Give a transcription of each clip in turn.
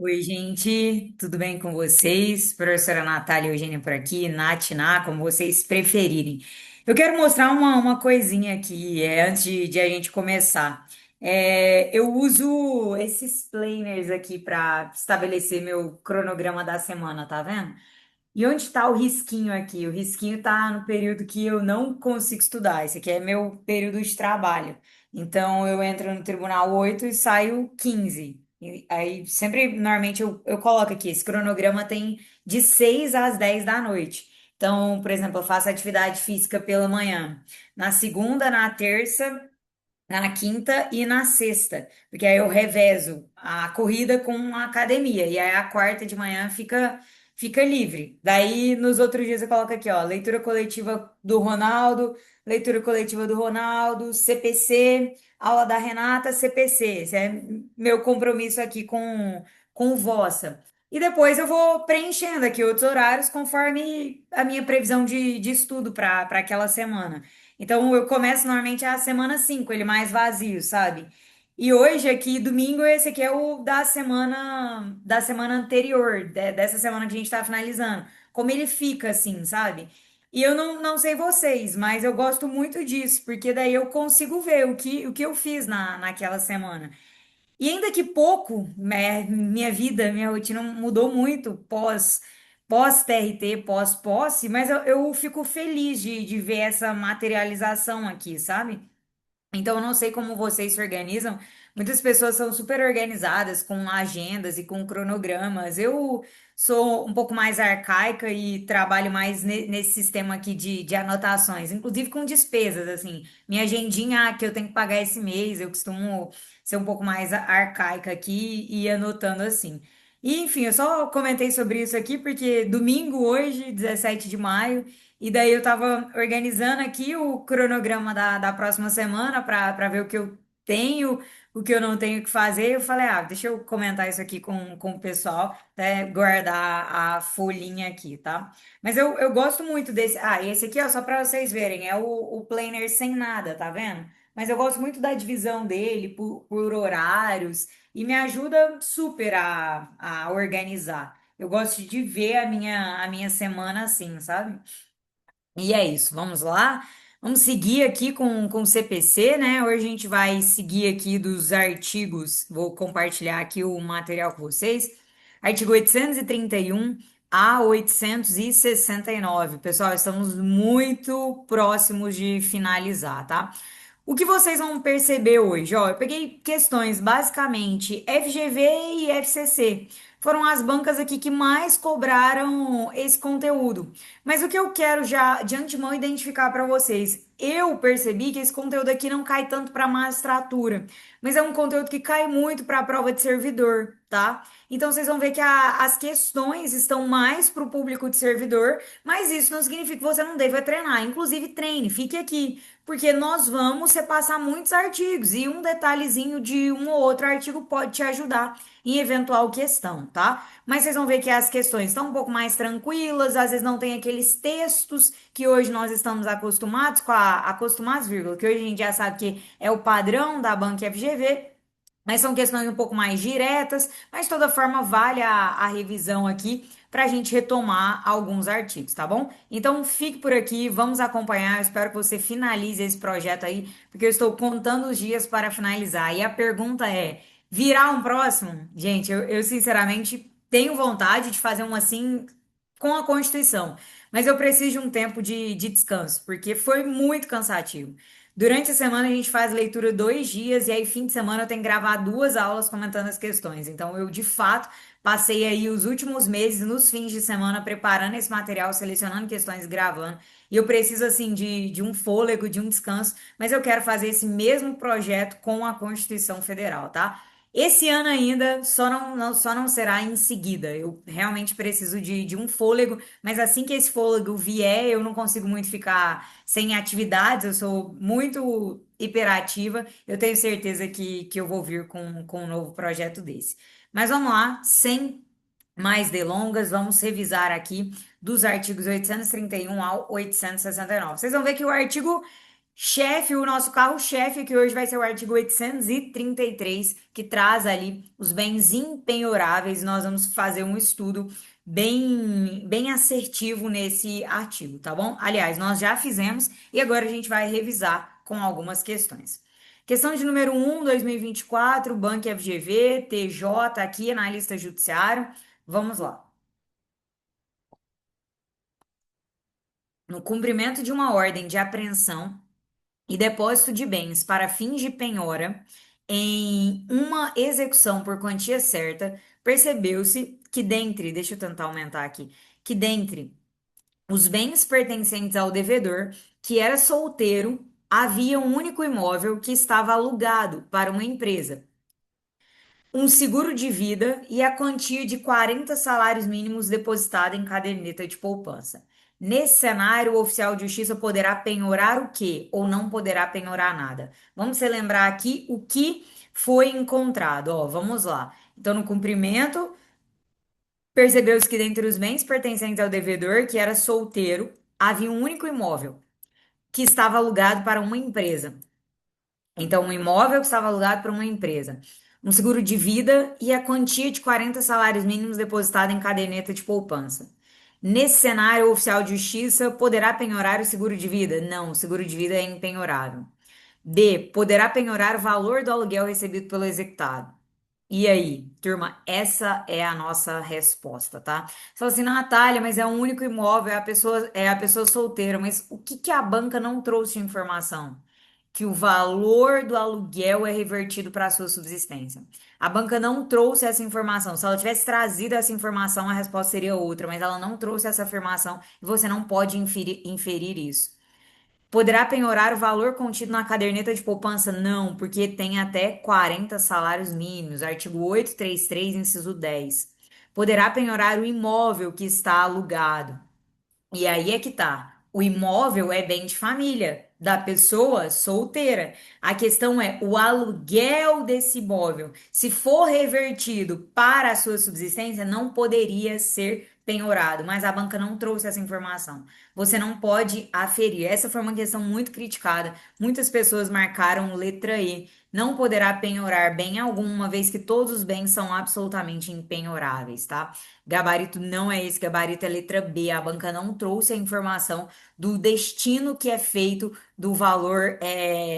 Oi, gente, tudo bem com vocês? Professora Natália Eugênia por aqui, Nath, Ná, como vocês preferirem. Eu quero mostrar uma coisinha aqui, antes de a gente começar. Eu uso esses planners aqui para estabelecer meu cronograma da semana, tá vendo? E onde está o risquinho aqui? O risquinho está no período que eu não consigo estudar. Esse aqui é meu período de trabalho. Então, eu entro no tribunal 8 e saio 15. E aí, sempre, normalmente, eu coloco aqui, esse cronograma tem de 6 às 10 da noite. Então, por exemplo, eu faço atividade física pela manhã, na segunda, na terça, na quinta e na sexta, porque aí eu revezo a corrida com a academia, e aí a quarta de manhã fica livre. Daí nos outros dias eu coloco aqui, ó, leitura coletiva do Ronaldo, CPC, aula da Renata, CPC. Esse é meu compromisso aqui com o Vossa. E depois eu vou preenchendo aqui outros horários conforme a minha previsão de estudo para aquela semana. Então eu começo normalmente a semana 5 ele mais vazio, sabe? E hoje aqui, domingo, esse aqui é o da semana anterior, dessa semana que a gente tá finalizando. Como ele fica assim, sabe? E eu não sei vocês, mas eu gosto muito disso, porque daí eu consigo ver o que eu fiz naquela semana. E ainda que pouco, minha vida, minha rotina mudou muito pós-TRT, pós-posse, mas eu fico feliz de ver essa materialização aqui, sabe? Então, eu não sei como vocês se organizam. Muitas pessoas são super organizadas com agendas e com cronogramas. Eu sou um pouco mais arcaica e trabalho mais nesse sistema aqui de anotações, inclusive com despesas, assim. Minha agendinha, que eu tenho que pagar esse mês, eu costumo ser um pouco mais arcaica aqui e ir anotando assim. E, enfim, eu só comentei sobre isso aqui porque domingo, hoje, 17 de maio. E daí eu tava organizando aqui o cronograma da próxima semana para ver o que eu tenho, o que eu não tenho que fazer. Eu falei, deixa eu comentar isso aqui com o pessoal, até guardar a folhinha aqui, tá? Mas eu gosto muito desse. Esse aqui, ó, só para vocês verem, é o planner sem nada, tá vendo? Mas eu gosto muito da divisão dele por horários e me ajuda super a organizar. Eu gosto de ver a minha semana assim, sabe? E é isso, vamos lá. Vamos seguir aqui com o CPC, né? Hoje a gente vai seguir aqui dos artigos, vou compartilhar aqui o material com vocês. Artigo 831 a 869. Pessoal, estamos muito próximos de finalizar, tá? O que vocês vão perceber hoje? Ó, eu peguei questões basicamente FGV e FCC. Foram as bancas aqui que mais cobraram esse conteúdo. Mas o que eu quero já de antemão identificar para vocês, eu percebi que esse conteúdo aqui não cai tanto para magistratura, mas é um conteúdo que cai muito para a prova de servidor, tá? Então vocês vão ver que as questões estão mais para o público de servidor, mas isso não significa que você não deva treinar. Inclusive, treine, fique aqui, porque nós vamos repassar muitos artigos e um detalhezinho de um ou outro artigo pode te ajudar em eventual questão, tá? Mas vocês vão ver que as questões estão um pouco mais tranquilas, às vezes não tem aqueles textos que hoje nós estamos acostumados acostumados, vírgula, que hoje a gente já sabe que é o padrão da banca FGV. Mas são questões um pouco mais diretas, mas de toda forma vale a revisão aqui para a gente retomar alguns artigos, tá bom? Então fique por aqui, vamos acompanhar. Eu espero que você finalize esse projeto aí, porque eu estou contando os dias para finalizar. E a pergunta é: virá um próximo? Gente, eu sinceramente tenho vontade de fazer um assim com a Constituição, mas eu preciso de um tempo de descanso, porque foi muito cansativo. Durante a semana a gente faz leitura 2 dias e aí fim de semana eu tenho que gravar 2 aulas comentando as questões. Então eu de fato passei aí os últimos meses nos fins de semana preparando esse material, selecionando questões, e gravando. E eu preciso assim de um fôlego, de um descanso, mas eu quero fazer esse mesmo projeto com a Constituição Federal, tá? Esse ano ainda só não será em seguida. Eu realmente preciso de um fôlego, mas assim que esse fôlego vier, eu não consigo muito ficar sem atividades, eu sou muito hiperativa. Eu tenho certeza que eu vou vir com um novo projeto desse. Mas vamos lá, sem mais delongas, vamos revisar aqui dos artigos 831 ao 869. Vocês vão ver que o artigo Chefe, o nosso carro-chefe, que hoje vai ser o artigo 833, que traz ali os bens impenhoráveis. Nós vamos fazer um estudo bem assertivo nesse artigo, tá bom? Aliás, nós já fizemos e agora a gente vai revisar com algumas questões. Questão de número 1, 2024, Banco FGV, TJ, aqui na lista judiciário. Vamos lá. No cumprimento de uma ordem de apreensão e depósito de bens para fins de penhora em uma execução por quantia certa, percebeu-se que deixa eu tentar aumentar aqui, que dentre os bens pertencentes ao devedor, que era solteiro, havia um único imóvel que estava alugado para uma empresa, um seguro de vida e a quantia de 40 salários mínimos depositada em caderneta de poupança. Nesse cenário, o oficial de justiça poderá penhorar o quê? Ou não poderá penhorar nada? Vamos relembrar aqui o que foi encontrado. Ó, vamos lá. Então, no cumprimento, percebeu-se que dentre os bens pertencentes ao devedor, que era solteiro, havia um único imóvel que estava alugado para uma empresa. Então, um imóvel que estava alugado para uma empresa, um seguro de vida e a quantia de 40 salários mínimos depositada em caderneta de poupança. Nesse cenário, o oficial de justiça poderá penhorar o seguro de vida? Não, o seguro de vida é impenhorável. B. Poderá penhorar o valor do aluguel recebido pelo executado. E aí, turma, essa é a nossa resposta, tá? Você fala assim, Natália, mas é um único imóvel, é a pessoa solteira, mas o que que a banca não trouxe de informação? Que o valor do aluguel é revertido para a sua subsistência. A banca não trouxe essa informação. Se ela tivesse trazido essa informação, a resposta seria outra, mas ela não trouxe essa afirmação e você não pode inferir isso. Poderá penhorar o valor contido na caderneta de poupança? Não, porque tem até 40 salários mínimos. Artigo 833, inciso 10. Poderá penhorar o imóvel que está alugado. E aí é que tá. O imóvel é bem de família da pessoa solteira. A questão é o aluguel desse imóvel. Se for revertido para a sua subsistência, não poderia ser penhorado, mas a banca não trouxe essa informação. Você não pode aferir. Essa foi uma questão muito criticada. Muitas pessoas marcaram letra E. Não poderá penhorar bem algum, uma vez que todos os bens são absolutamente impenhoráveis, tá? Gabarito não é esse, gabarito é letra B. A banca não trouxe a informação do destino que é feito do valor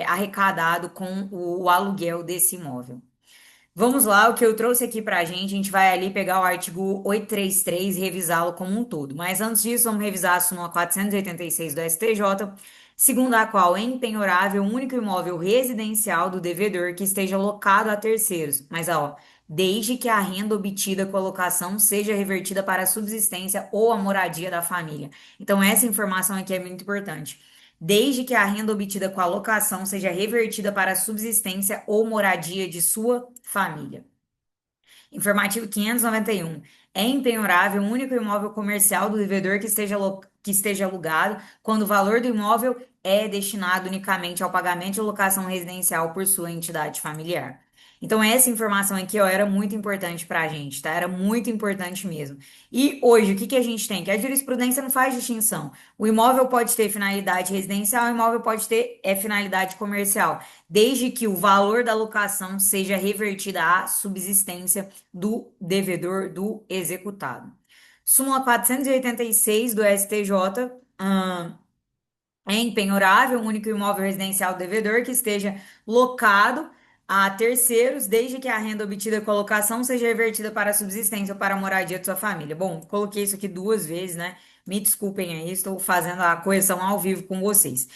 arrecadado com o aluguel desse imóvel. Vamos lá, o que eu trouxe aqui pra gente, a gente vai ali pegar o artigo 833 e revisá-lo como um todo. Mas antes disso, vamos revisar a súmula 486 do STJ, segundo a qual é impenhorável o único imóvel residencial do devedor que esteja locado a terceiros. Mas, ó, desde que a renda obtida com a locação seja revertida para a subsistência ou a moradia da família. Então, essa informação aqui é muito importante desde que a renda obtida com a locação seja revertida para a subsistência ou moradia de sua família. Informativo 591. É impenhorável o único imóvel comercial do devedor que esteja alugado quando o valor do imóvel é destinado unicamente ao pagamento de locação residencial por sua entidade familiar. Então, essa informação aqui, ó, era muito importante para a gente, tá? Era muito importante mesmo. E hoje, o que que a gente tem? Que a jurisprudência não faz distinção. O imóvel pode ter finalidade residencial, o imóvel pode ter finalidade comercial, desde que o valor da locação seja revertida à subsistência do devedor do executado. Súmula 486 do STJ, é impenhorável o único imóvel residencial do devedor que esteja locado a terceiros, desde que a renda obtida com a locação seja revertida para a subsistência ou para a moradia de sua família. Bom, coloquei isso aqui duas vezes, né? Me desculpem aí, estou fazendo a correção ao vivo com vocês.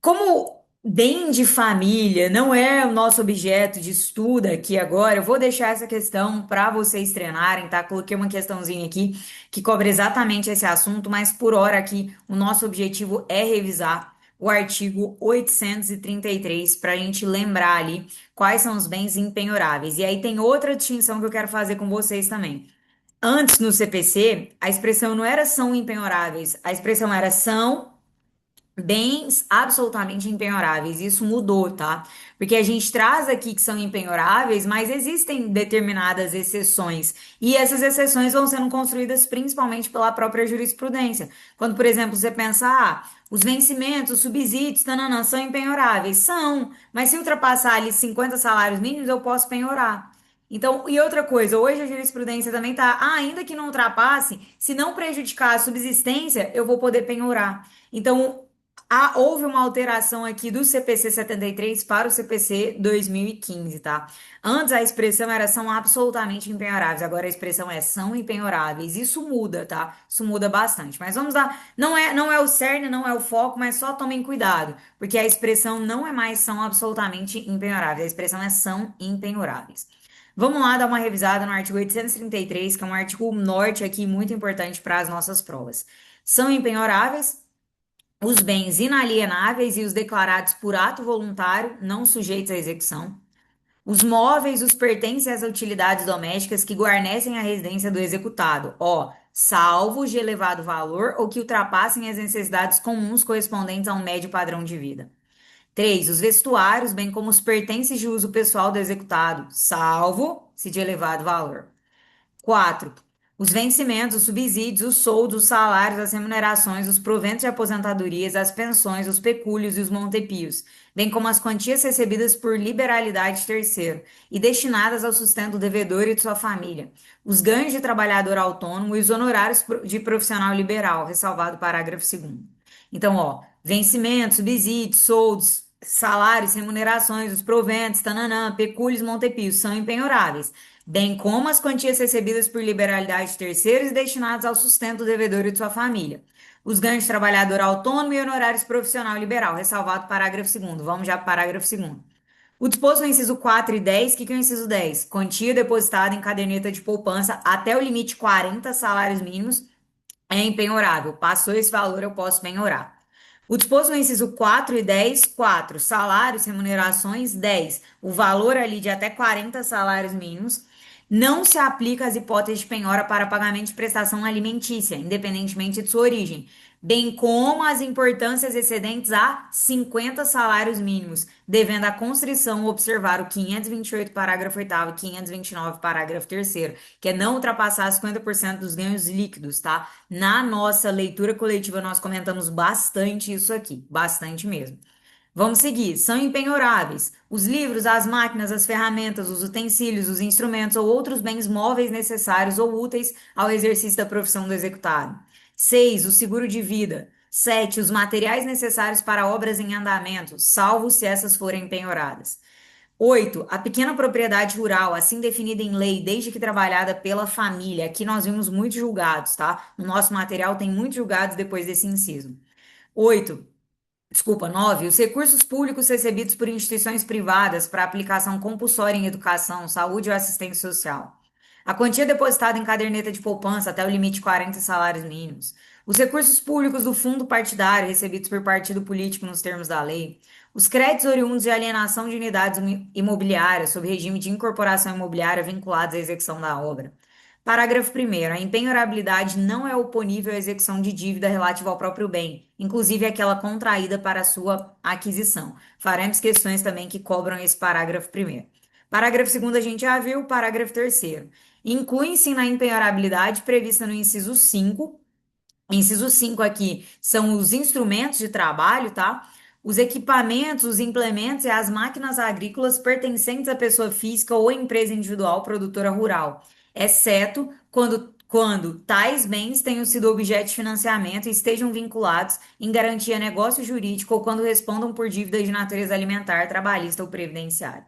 Como bem de família não é o nosso objeto de estudo aqui agora, eu vou deixar essa questão para vocês treinarem, tá? Coloquei uma questãozinha aqui que cobre exatamente esse assunto, mas por hora aqui o nosso objetivo é revisar o artigo 833 para a gente lembrar ali quais são os bens impenhoráveis. E aí tem outra distinção que eu quero fazer com vocês também. Antes, no CPC, a expressão não era são impenhoráveis, a expressão era são bens absolutamente impenhoráveis. Isso mudou, tá? Porque a gente traz aqui que são impenhoráveis, mas existem determinadas exceções. E essas exceções vão sendo construídas principalmente pela própria jurisprudência. Quando, por exemplo, você pensa, os vencimentos, os subsídios, tananã, são impenhoráveis. São, mas se ultrapassar ali 50 salários mínimos, eu posso penhorar. Então, e outra coisa, hoje a jurisprudência também tá, ainda que não ultrapasse, se não prejudicar a subsistência, eu vou poder penhorar. Então, houve uma alteração aqui do CPC 73 para o CPC 2015, tá? Antes a expressão era são absolutamente impenhoráveis, agora a expressão é são impenhoráveis. Isso muda, tá? Isso muda bastante. Mas vamos lá, não é o cerne, não é o foco, mas só tomem cuidado, porque a expressão não é mais são absolutamente impenhoráveis, a expressão é são impenhoráveis. Vamos lá dar uma revisada no artigo 833, que é um artigo norte aqui muito importante para as nossas provas. São impenhoráveis os bens inalienáveis e os declarados por ato voluntário, não sujeitos à execução. Os móveis, os pertences e as utilidades domésticas que guarnecem a residência do executado, salvo os de elevado valor ou que ultrapassem as necessidades comuns correspondentes a um médio padrão de vida. 3. Os vestuários, bem como os pertences de uso pessoal do executado, salvo se de elevado valor. 4. Os vencimentos, os subsídios, os soldos, os salários, as remunerações, os proventos de aposentadorias, as pensões, os pecúlios e os montepios, bem como as quantias recebidas por liberalidade de terceiro e destinadas ao sustento do devedor e de sua família, os ganhos de trabalhador autônomo e os honorários de profissional liberal, ressalvado o parágrafo 2º. Então, vencimentos, subsídios, soldos, salários, remunerações, os proventos, tananã, pecúlios, montepios, são impenhoráveis, bem como as quantias recebidas por liberalidade de terceiros e destinadas ao sustento do devedor e de sua família. Os ganhos de trabalhador autônomo e honorários profissional liberal, ressalvado o parágrafo 2º. Vamos já para o parágrafo 2º. O disposto no inciso 4 e 10, o que é o inciso 10? Quantia depositada em caderneta de poupança até o limite 40 salários mínimos é impenhorável. Passou esse valor, eu posso penhorar. O disposto no inciso 4 e 10, 4. Salários, remunerações, 10. O valor ali de até 40 salários mínimos. Não se aplica às hipóteses de penhora para pagamento de prestação alimentícia, independentemente de sua origem, bem como as importâncias excedentes a 50 salários mínimos, devendo a constrição observar o 528, parágrafo 8º, e 529, parágrafo 3º, que é não ultrapassar 50% dos ganhos líquidos, tá? Na nossa leitura coletiva, nós comentamos bastante isso aqui, bastante mesmo. Vamos seguir. São impenhoráveis os livros, as máquinas, as ferramentas, os utensílios, os instrumentos ou outros bens móveis necessários ou úteis ao exercício da profissão do executado. 6. O seguro de vida. 7. Os materiais necessários para obras em andamento, salvo se essas forem penhoradas. 8. A pequena propriedade rural, assim definida em lei, desde que trabalhada pela família. Aqui nós vimos muitos julgados, tá? No nosso material tem muitos julgados depois desse inciso. 8. Desculpa, 9. Os recursos públicos recebidos por instituições privadas para aplicação compulsória em educação, saúde ou assistência social. A quantia depositada em caderneta de poupança até o limite de 40 salários mínimos. Os recursos públicos do fundo partidário recebidos por partido político nos termos da lei. Os créditos oriundos de alienação de unidades imobiliárias sob regime de incorporação imobiliária vinculados à execução da obra. Parágrafo 1º. A impenhorabilidade não é oponível à execução de dívida relativa ao próprio bem, inclusive aquela contraída para sua aquisição. Faremos questões também que cobram esse parágrafo 1º. Parágrafo 2º a gente já viu, parágrafo 3º. Incluem-se na impenhorabilidade prevista no inciso 5. Inciso 5 aqui são os instrumentos de trabalho, tá? Os equipamentos, os implementos e as máquinas agrícolas pertencentes à pessoa física ou empresa individual produtora rural, exceto quando tais bens tenham sido objeto de financiamento e estejam vinculados em garantia a negócio jurídico ou quando respondam por dívidas de natureza alimentar, trabalhista ou previdenciária.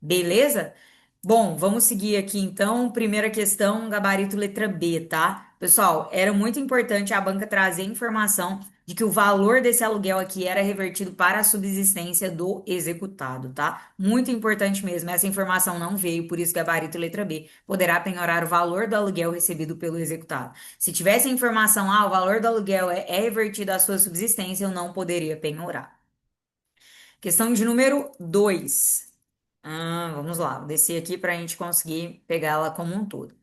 Beleza? Bom, vamos seguir aqui então. Primeira questão, gabarito letra B, tá? Pessoal, era muito importante a banca trazer informação de que o valor desse aluguel aqui era revertido para a subsistência do executado, tá? Muito importante mesmo. Essa informação não veio, por isso gabarito letra B poderá penhorar o valor do aluguel recebido pelo executado. Se tivesse a informação, o valor do aluguel é revertido à sua subsistência, eu não poderia penhorar. Questão de número 2. Vamos lá, vou descer aqui para a gente conseguir pegá-la como um todo.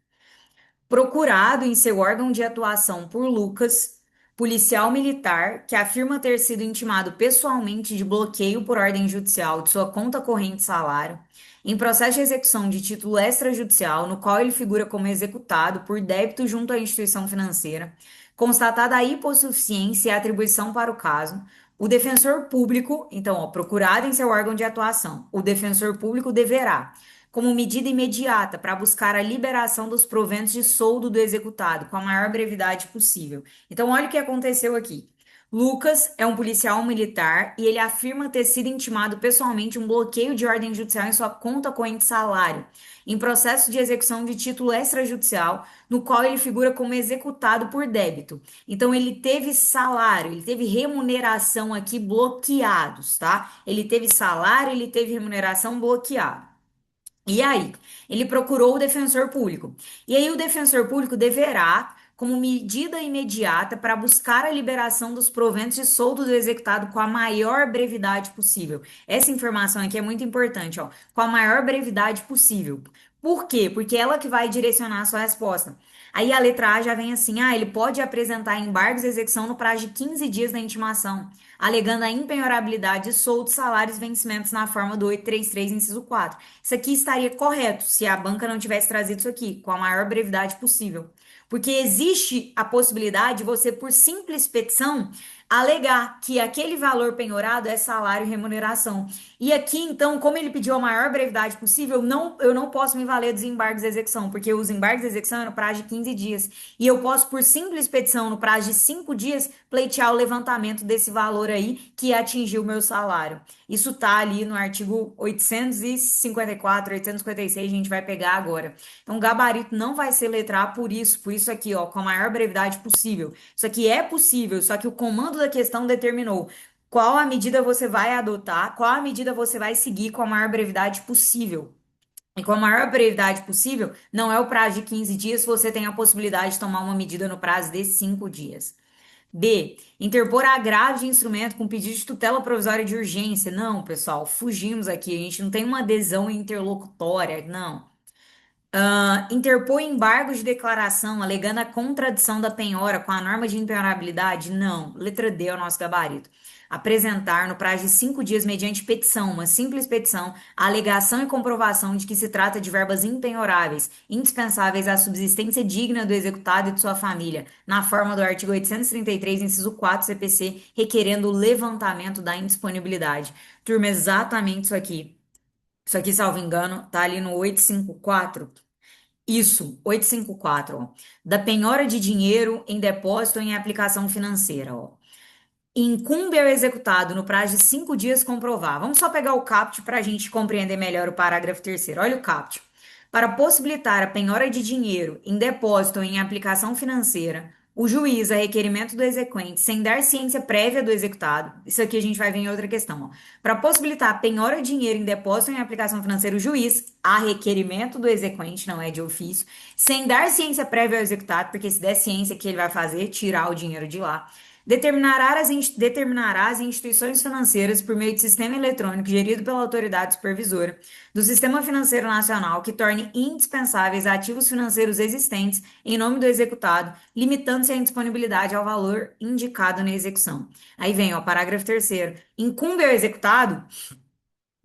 Procurado em seu órgão de atuação por Lucas, policial militar que afirma ter sido intimado pessoalmente de bloqueio por ordem judicial de sua conta corrente salário, em processo de execução de título extrajudicial, no qual ele figura como executado por débito junto à instituição financeira, constatada a hipossuficiência e a atribuição para o caso, o defensor público, então, ó, procurado em seu órgão de atuação, o defensor público deverá como medida imediata para buscar a liberação dos proventos de soldo do executado com a maior brevidade possível. Então, olha o que aconteceu aqui. Lucas é um policial militar e ele afirma ter sido intimado pessoalmente um bloqueio de ordem judicial em sua conta corrente salário, em processo de execução de título extrajudicial, no qual ele figura como executado por débito. Então, ele teve salário, ele teve remuneração aqui bloqueados, tá? Ele teve salário, ele teve remuneração bloqueada. E aí, ele procurou o defensor público. E aí, o defensor público deverá, como medida imediata, para buscar a liberação dos proventos de soldo do executado com a maior brevidade possível. Essa informação aqui é muito importante, ó, com a maior brevidade possível. Por quê? Porque ela que vai direcionar a sua resposta. Aí a letra A já vem assim: ah, ele pode apresentar embargos de execução no prazo de 15 dias da intimação, alegando a impenhorabilidade de soldos, salários e vencimentos na forma do 833, inciso 4. Isso aqui estaria correto se a banca não tivesse trazido isso aqui, com a maior brevidade possível. Porque existe a possibilidade de você, por simples petição, alegar que aquele valor penhorado é salário e remuneração. E aqui, então, como ele pediu a maior brevidade possível, eu não posso me valer dos embargos de execução, porque os embargos de execução é no prazo de 15 dias. E eu posso, por simples petição, no prazo de 5 dias, pleitear o levantamento desse valor aí que atingiu o meu salário. Isso tá ali no artigo 854, 856, a gente vai pegar agora. Então, o gabarito não vai ser letra A por isso aqui, ó, com a maior brevidade possível. Isso aqui é possível, só que o comando da questão determinou qual a medida você vai adotar, qual a medida você vai seguir com a maior brevidade possível. E com a maior brevidade possível, não é o prazo de 15 dias, você tem a possibilidade de tomar uma medida no prazo de 5 dias. B. Interpor agravo de instrumento com pedido de tutela provisória de urgência. Não, pessoal, fugimos aqui. A gente não tem uma adesão interlocutória, não. Interpor embargo de declaração alegando a contradição da penhora com a norma de impenhorabilidade? Não. Letra D é o nosso gabarito. Apresentar no prazo de 5 dias, mediante petição, uma simples petição, a alegação e comprovação de que se trata de verbas impenhoráveis, indispensáveis à subsistência digna do executado e de sua família, na forma do artigo 833, inciso 4 CPC, requerendo o levantamento da indisponibilidade. Turma, exatamente isso aqui. Isso aqui, salvo engano, tá ali no 854. Isso, 854, ó. Da penhora de dinheiro em depósito ou em aplicação financeira, ó. Incumbe ao executado no prazo de 5 dias comprovar. Vamos só pegar o caput para a gente compreender melhor o parágrafo terceiro. Olha o caput. Para possibilitar a penhora de dinheiro em depósito ou em aplicação financeira, o juiz, a requerimento do exequente, sem dar ciência prévia do executado, isso aqui a gente vai ver em outra questão, ó. Para possibilitar a penhora de dinheiro em depósito ou em aplicação financeira, o juiz, a requerimento do exequente, não é de ofício, sem dar ciência prévia ao executado, porque se der ciência, o que ele vai fazer? Tirar o dinheiro de lá. Determinará as instituições financeiras por meio de sistema eletrônico gerido pela autoridade supervisora do Sistema Financeiro Nacional que torne indispensáveis ativos financeiros existentes em nome do executado, limitando-se a indisponibilidade ao valor indicado na execução. Aí vem, ó, parágrafo terceiro. Incumbe ao executado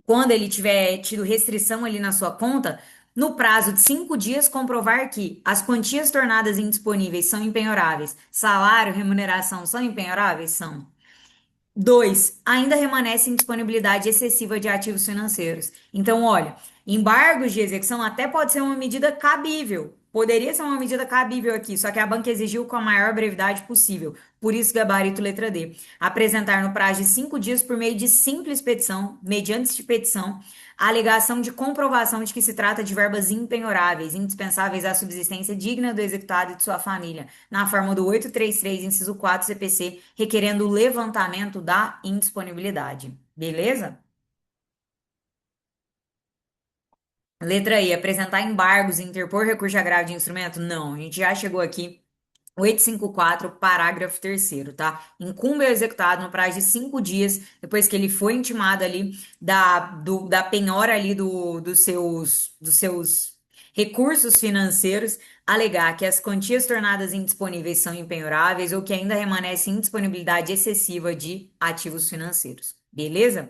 quando ele tiver tido restrição ali na sua conta, no prazo de 5 dias, comprovar que as quantias tornadas indisponíveis são impenhoráveis. Salário, remuneração são impenhoráveis? São. 2. Ainda remanesce indisponibilidade excessiva de ativos financeiros. Então, olha, embargos de execução até pode ser uma medida cabível. Poderia ser uma medida cabível aqui, só que a banca exigiu com a maior brevidade possível. Por isso, gabarito letra D. Apresentar no prazo de 5 dias por meio de simples petição, mediante petição, a alegação de comprovação de que se trata de verbas impenhoráveis, indispensáveis à subsistência digna do executado e de sua família, na forma do 833, inciso 4 CPC, requerendo o levantamento da indisponibilidade. Beleza? Letra I, apresentar embargos e interpor recurso de agravo de instrumento? Não, a gente já chegou aqui. 854, parágrafo terceiro, tá? Incumbe ao executado no prazo de 5 dias, depois que ele foi intimado ali da penhora ali dos seus recursos financeiros, alegar que as quantias tornadas indisponíveis são impenhoráveis ou que ainda remanesce indisponibilidade excessiva de ativos financeiros. Beleza?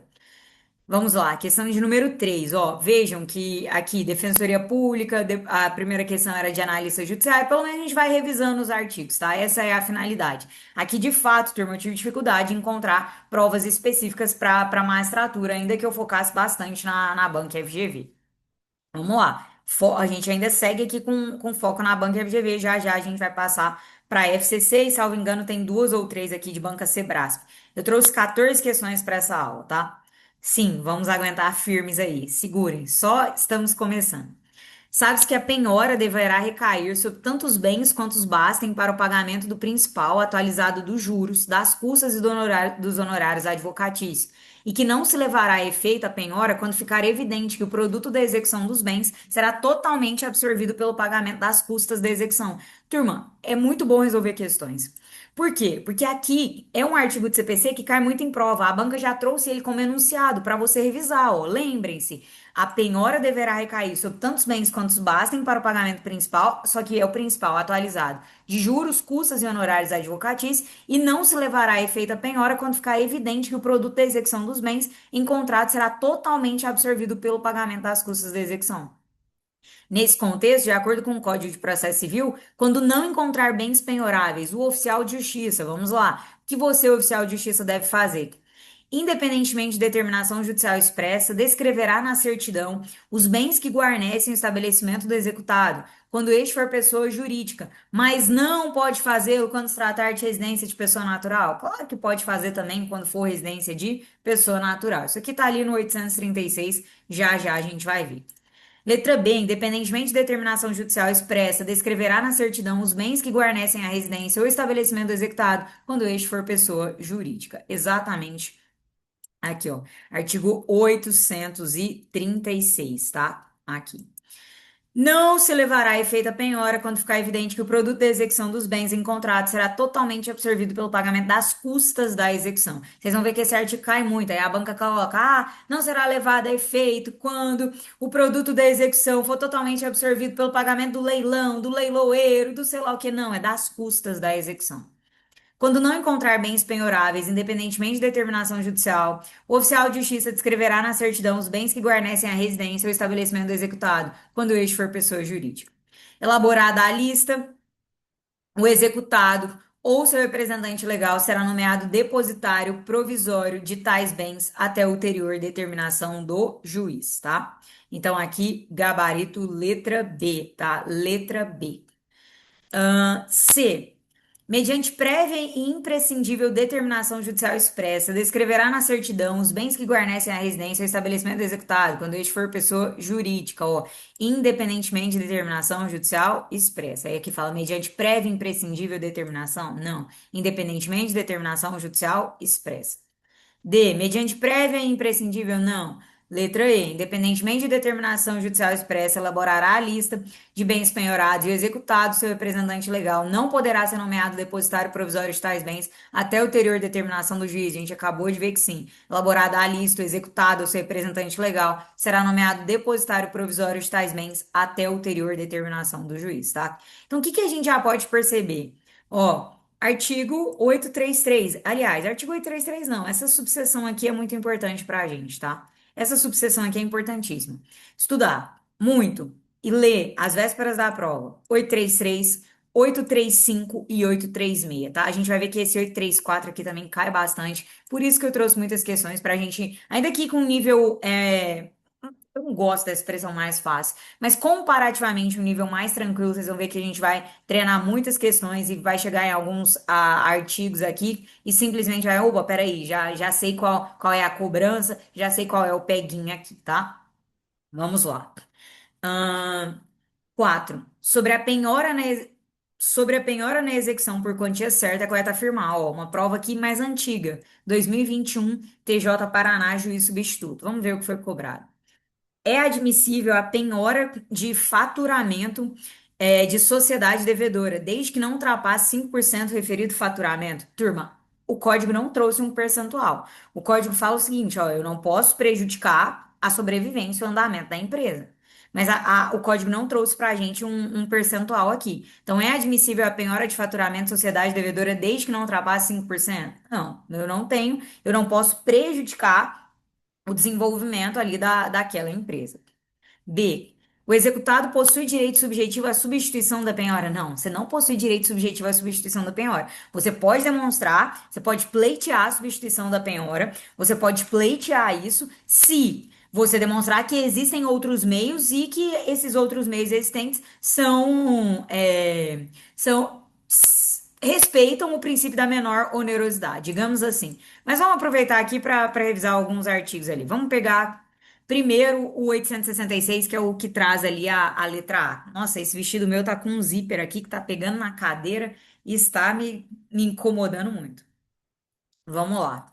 Vamos lá, questão de número 3, ó. Vejam que aqui, Defensoria Pública, a primeira questão era de analista judiciário, pelo menos a gente vai revisando os artigos, tá? Essa é a finalidade. Aqui, de fato, turma, eu tive dificuldade em encontrar provas específicas para magistratura, ainda que eu focasse bastante na banca FGV. Vamos lá. A gente ainda segue aqui com foco na banca FGV. Já já a gente vai passar para a FCC e, salvo engano, tem duas ou três aqui de banca Sebrasp. Eu trouxe 14 questões para essa aula, tá? Sim, vamos aguentar firmes aí. Segurem, só estamos começando. Sabes que a penhora deverá recair sobre tanto os bens quanto os bastem para o pagamento do principal atualizado dos juros, das custas e dos honorários advocatícios, e que não se levará a efeito a penhora quando ficar evidente que o produto da execução dos bens será totalmente absorvido pelo pagamento das custas da execução. Turma, é muito bom resolver questões. Por quê? Porque aqui é um artigo de CPC que cai muito em prova. A banca já trouxe ele como enunciado para você revisar, ó. Lembrem-se. A penhora deverá recair sobre tantos bens quantos bastem para o pagamento principal, só que é o principal atualizado, de juros, custas e honorários advocatícios, e não se levará a efeito a penhora quando ficar evidente que o produto da execução dos bens em contrato será totalmente absorvido pelo pagamento das custas da execução. Nesse contexto, de acordo com o Código de Processo Civil, quando não encontrar bens penhoráveis, o oficial de justiça, vamos lá, o que você, oficial de justiça, deve fazer? Independentemente de determinação judicial expressa, descreverá na certidão os bens que guarnecem o estabelecimento do executado, quando este for pessoa jurídica, mas não pode fazê-lo quando se tratar de residência de pessoa natural. Claro que pode fazer também quando for residência de pessoa natural. Isso aqui está ali no 836, já já a gente vai ver. Letra B, independentemente de determinação judicial expressa, descreverá na certidão os bens que guarnecem a residência ou estabelecimento do executado, quando este for pessoa jurídica. Exatamente aqui, ó. Artigo 836, tá? Aqui. Não se levará a efeito a penhora quando ficar evidente que o produto da execução dos bens em contrato será totalmente absorvido pelo pagamento das custas da execução. Vocês vão ver que esse artigo cai muito. Aí a banca coloca: não será levado a efeito quando o produto da execução for totalmente absorvido pelo pagamento do leilão, do leiloeiro, do sei lá o que. Não, é das custas da execução. Quando não encontrar bens penhoráveis, independentemente de determinação judicial, o oficial de justiça descreverá na certidão os bens que guarnecem a residência ou estabelecimento do executado, quando este for pessoa jurídica. Elaborada a lista, o executado ou seu representante legal será nomeado depositário provisório de tais bens até ulterior determinação do juiz, tá? Então, aqui, gabarito letra B, tá? Letra B. C. Mediante prévia e imprescindível determinação judicial expressa, descreverá na certidão os bens que guarnecem a residência ou estabelecimento executado, quando este for pessoa jurídica, ó, independentemente de determinação judicial expressa. Aí aqui fala mediante prévia e imprescindível determinação? Não. Independentemente de determinação judicial expressa. D. Mediante prévia e imprescindível, não. Letra E. Independentemente de determinação judicial expressa, elaborará a lista de bens penhorados e o executado, seu representante legal não poderá ser nomeado depositário provisório de tais bens até ulterior determinação do juiz. A gente acabou de ver que sim. Elaborada a lista, o executado, seu representante legal será nomeado depositário provisório de tais bens até ulterior determinação do juiz, tá? Então, o que que a gente já pode perceber? Ó. Artigo 833. Aliás, artigo 833 não. Essa subseção aqui é muito importante para a gente, tá? Essa subseção aqui é importantíssima. Estudar muito e ler às vésperas da prova. 833, 835 e 836, tá? A gente vai ver que esse 834 aqui também cai bastante. Por isso que eu trouxe muitas questões para a gente, ainda aqui com nível eu não gosto da expressão mais fácil, mas comparativamente um nível mais tranquilo, vocês vão ver que a gente vai treinar muitas questões e vai chegar em alguns artigos aqui e simplesmente vai, opa, peraí, já sei qual é a cobrança, já sei qual é o peguinho aqui, tá? Vamos lá. 4. Sobre a penhora na execução por quantia certa, é correto afirmar, ó, uma prova aqui mais antiga, 2021, TJ Paraná, juiz substituto. Vamos ver o que foi cobrado. É admissível a penhora de faturamento de sociedade devedora, desde que não ultrapasse 5% referido faturamento. Turma, o código não trouxe um percentual. O código fala o seguinte, ó, eu não posso prejudicar a sobrevivência e o andamento da empresa. mas o código não trouxe para a gente um percentual aqui. Então, é admissível a penhora de faturamento de sociedade devedora desde que não ultrapasse 5%? Não, eu não tenho, eu não posso prejudicar o desenvolvimento ali daquela empresa. B. O executado possui direito subjetivo à substituição da penhora? Não, você não possui direito subjetivo à substituição da penhora. Você pode demonstrar, você pode pleitear a substituição da penhora, você pode pleitear isso se você demonstrar que existem outros meios e que esses outros meios existentes respeitam o princípio da menor onerosidade, digamos assim. Mas vamos aproveitar aqui para revisar alguns artigos ali. Vamos pegar primeiro o 866, que é o que traz ali a letra A. Nossa, esse vestido meu tá com um zíper aqui que tá pegando na cadeira e está me incomodando muito. Vamos lá.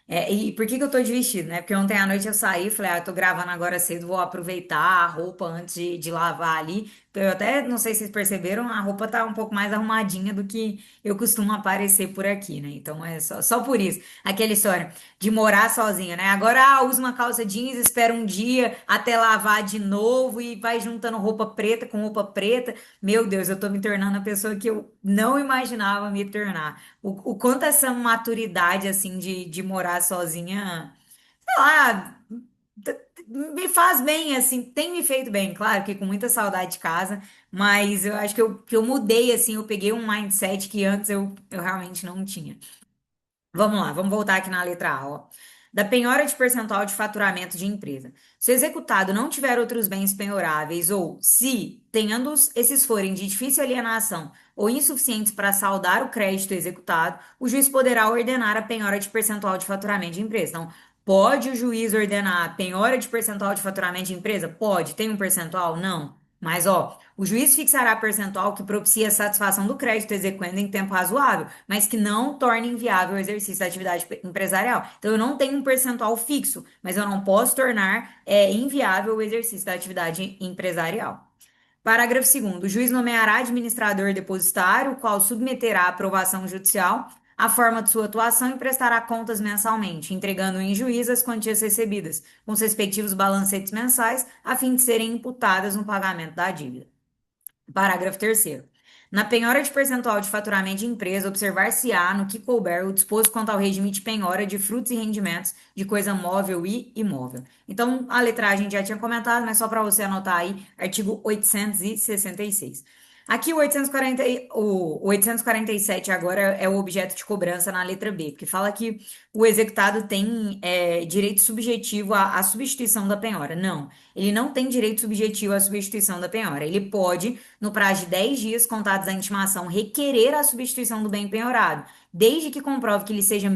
E por que que eu tô de vestido, né? Porque ontem à noite eu saí, falei, eu tô gravando agora cedo, vou aproveitar a roupa antes de lavar ali. Então, eu até, não sei se vocês perceberam, a roupa tá um pouco mais arrumadinha do que eu costumo aparecer por aqui, né? Então é só por isso. Aquela história de morar sozinha, né? Agora, usa uma calça jeans, espera um dia até lavar de novo e vai juntando roupa preta com roupa preta. Meu Deus, eu tô me tornando a pessoa que eu não imaginava me tornar. O quanto essa maturidade, assim, de morar sozinha, sei lá, me faz bem, assim, tem me feito bem, claro, que com muita saudade de casa, mas eu acho que eu mudei, assim, eu peguei um mindset que antes eu realmente não tinha. Vamos lá, vamos voltar aqui na letra A, ó. Da penhora de percentual de faturamento de empresa. Se o executado não tiver outros bens penhoráveis ou se, tenhando esses forem de difícil alienação ou insuficientes para saldar o crédito executado, o juiz poderá ordenar a penhora de percentual de faturamento de empresa. Então, pode o juiz ordenar a penhora de percentual de faturamento de empresa? Pode. Tem um percentual? Não. Mas, ó, o juiz fixará percentual que propicie a satisfação do crédito exequendo em tempo razoável, mas que não torne inviável o exercício da atividade empresarial. Então, eu não tenho um percentual fixo, mas eu não posso tornar inviável o exercício da atividade empresarial. Parágrafo segundo. O juiz nomeará administrador depositário, o qual submeterá à aprovação judicial a forma de sua atuação e prestará contas mensalmente, entregando em juízo as quantias recebidas, com os respectivos balancetes mensais, a fim de serem imputadas no pagamento da dívida. Parágrafo terceiro. Na penhora de percentual de faturamento de empresa, observar-se-á no que couber o disposto quanto ao regime de penhora de frutos e rendimentos de coisa móvel e imóvel. Então, a letra A gente já tinha comentado, mas só para você anotar aí, artigo 866. Aqui o 847 agora é o objeto de cobrança na letra B, porque fala que o executado tem direito subjetivo à substituição da penhora. Não, ele não tem direito subjetivo à substituição da penhora. Ele pode, no prazo de 10 dias contados da intimação, requerer a substituição do bem penhorado, desde que comprove que ele seja